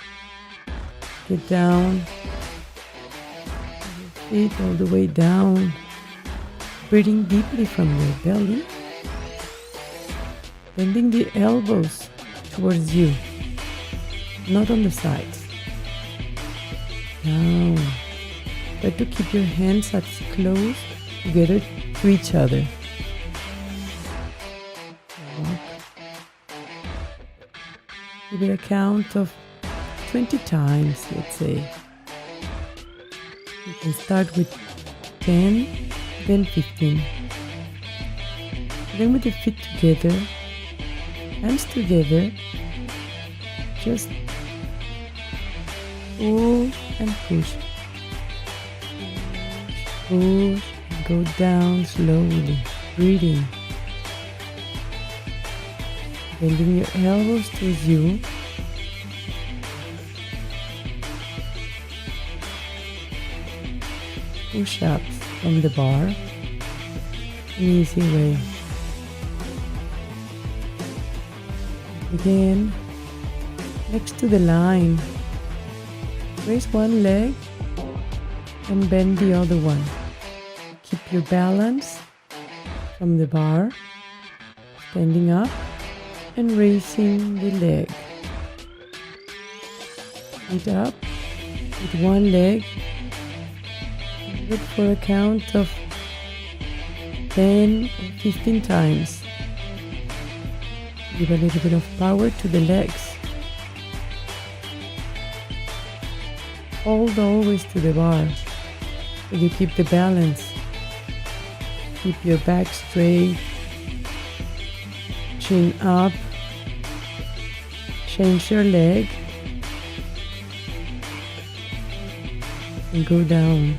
get down, your feet all the way down, breathing deeply from your belly, bending the elbows towards you, not on the sides. Down. Try to keep your hands as close together to each other. Walk. Give it a count of 20 times, let's say. You can start with 10, then 15. Then with the feet together, hands together, just pull and push. Push and go down slowly, breathing. Bending your elbows towards you. Push-ups from the bar. An easy way. Again, next to the line. Raise one leg and bend the other one. Keep your balance from the bar, standing up and raising the leg. Feet up with one leg. Do it for a count of 10 or 15 times. Give a little bit of power to the legs. Hold always to the bar so you keep the balance. Keep your back straight, chin up, change your leg and go down.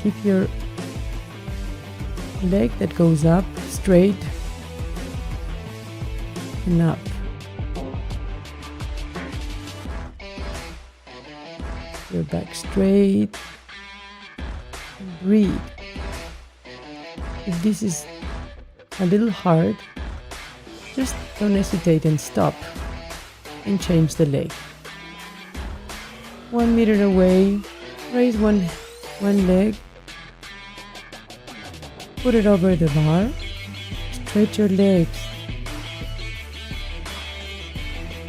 Keep your leg that goes up straight and up. Your back straight. Breathe. If this is a little hard, just don't hesitate and stop and change the leg. 1 meter away, raise one leg, put it over the bar, stretch your legs,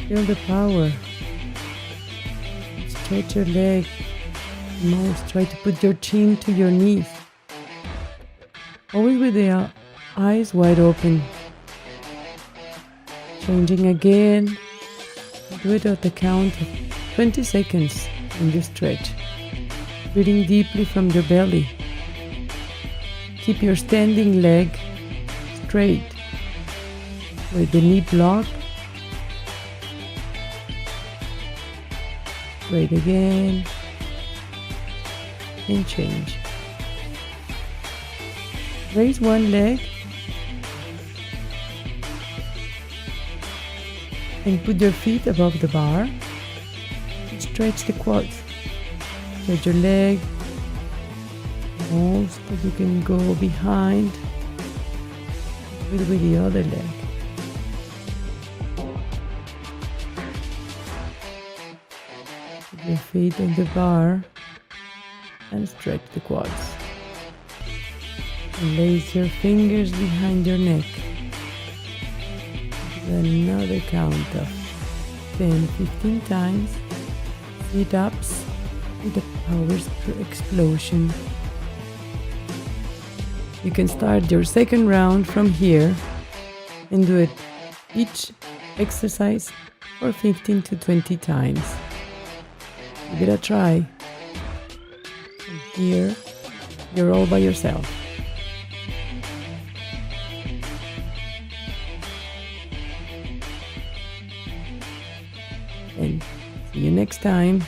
feel the power. Stretch your leg. Most try to put your chin to your knees. Always with the eyes wide open. Changing again. Do it at the count of 20 seconds when you stretch. Breathing deeply from your belly. Keep your standing leg straight with the knee block. Straight again and change. Raise one leg and put your feet above the bar and stretch the quads. Stretch your leg most that you can go behind with the other leg. Put your feet on the bar and stretch the quads. And place your fingers behind your neck. Another count of 10-15 times. Sit-ups with a power explosion. You can start your second round from here and do it each exercise for 15 to 20 times. Give it a try. And here, you're all by yourself. And see you next time.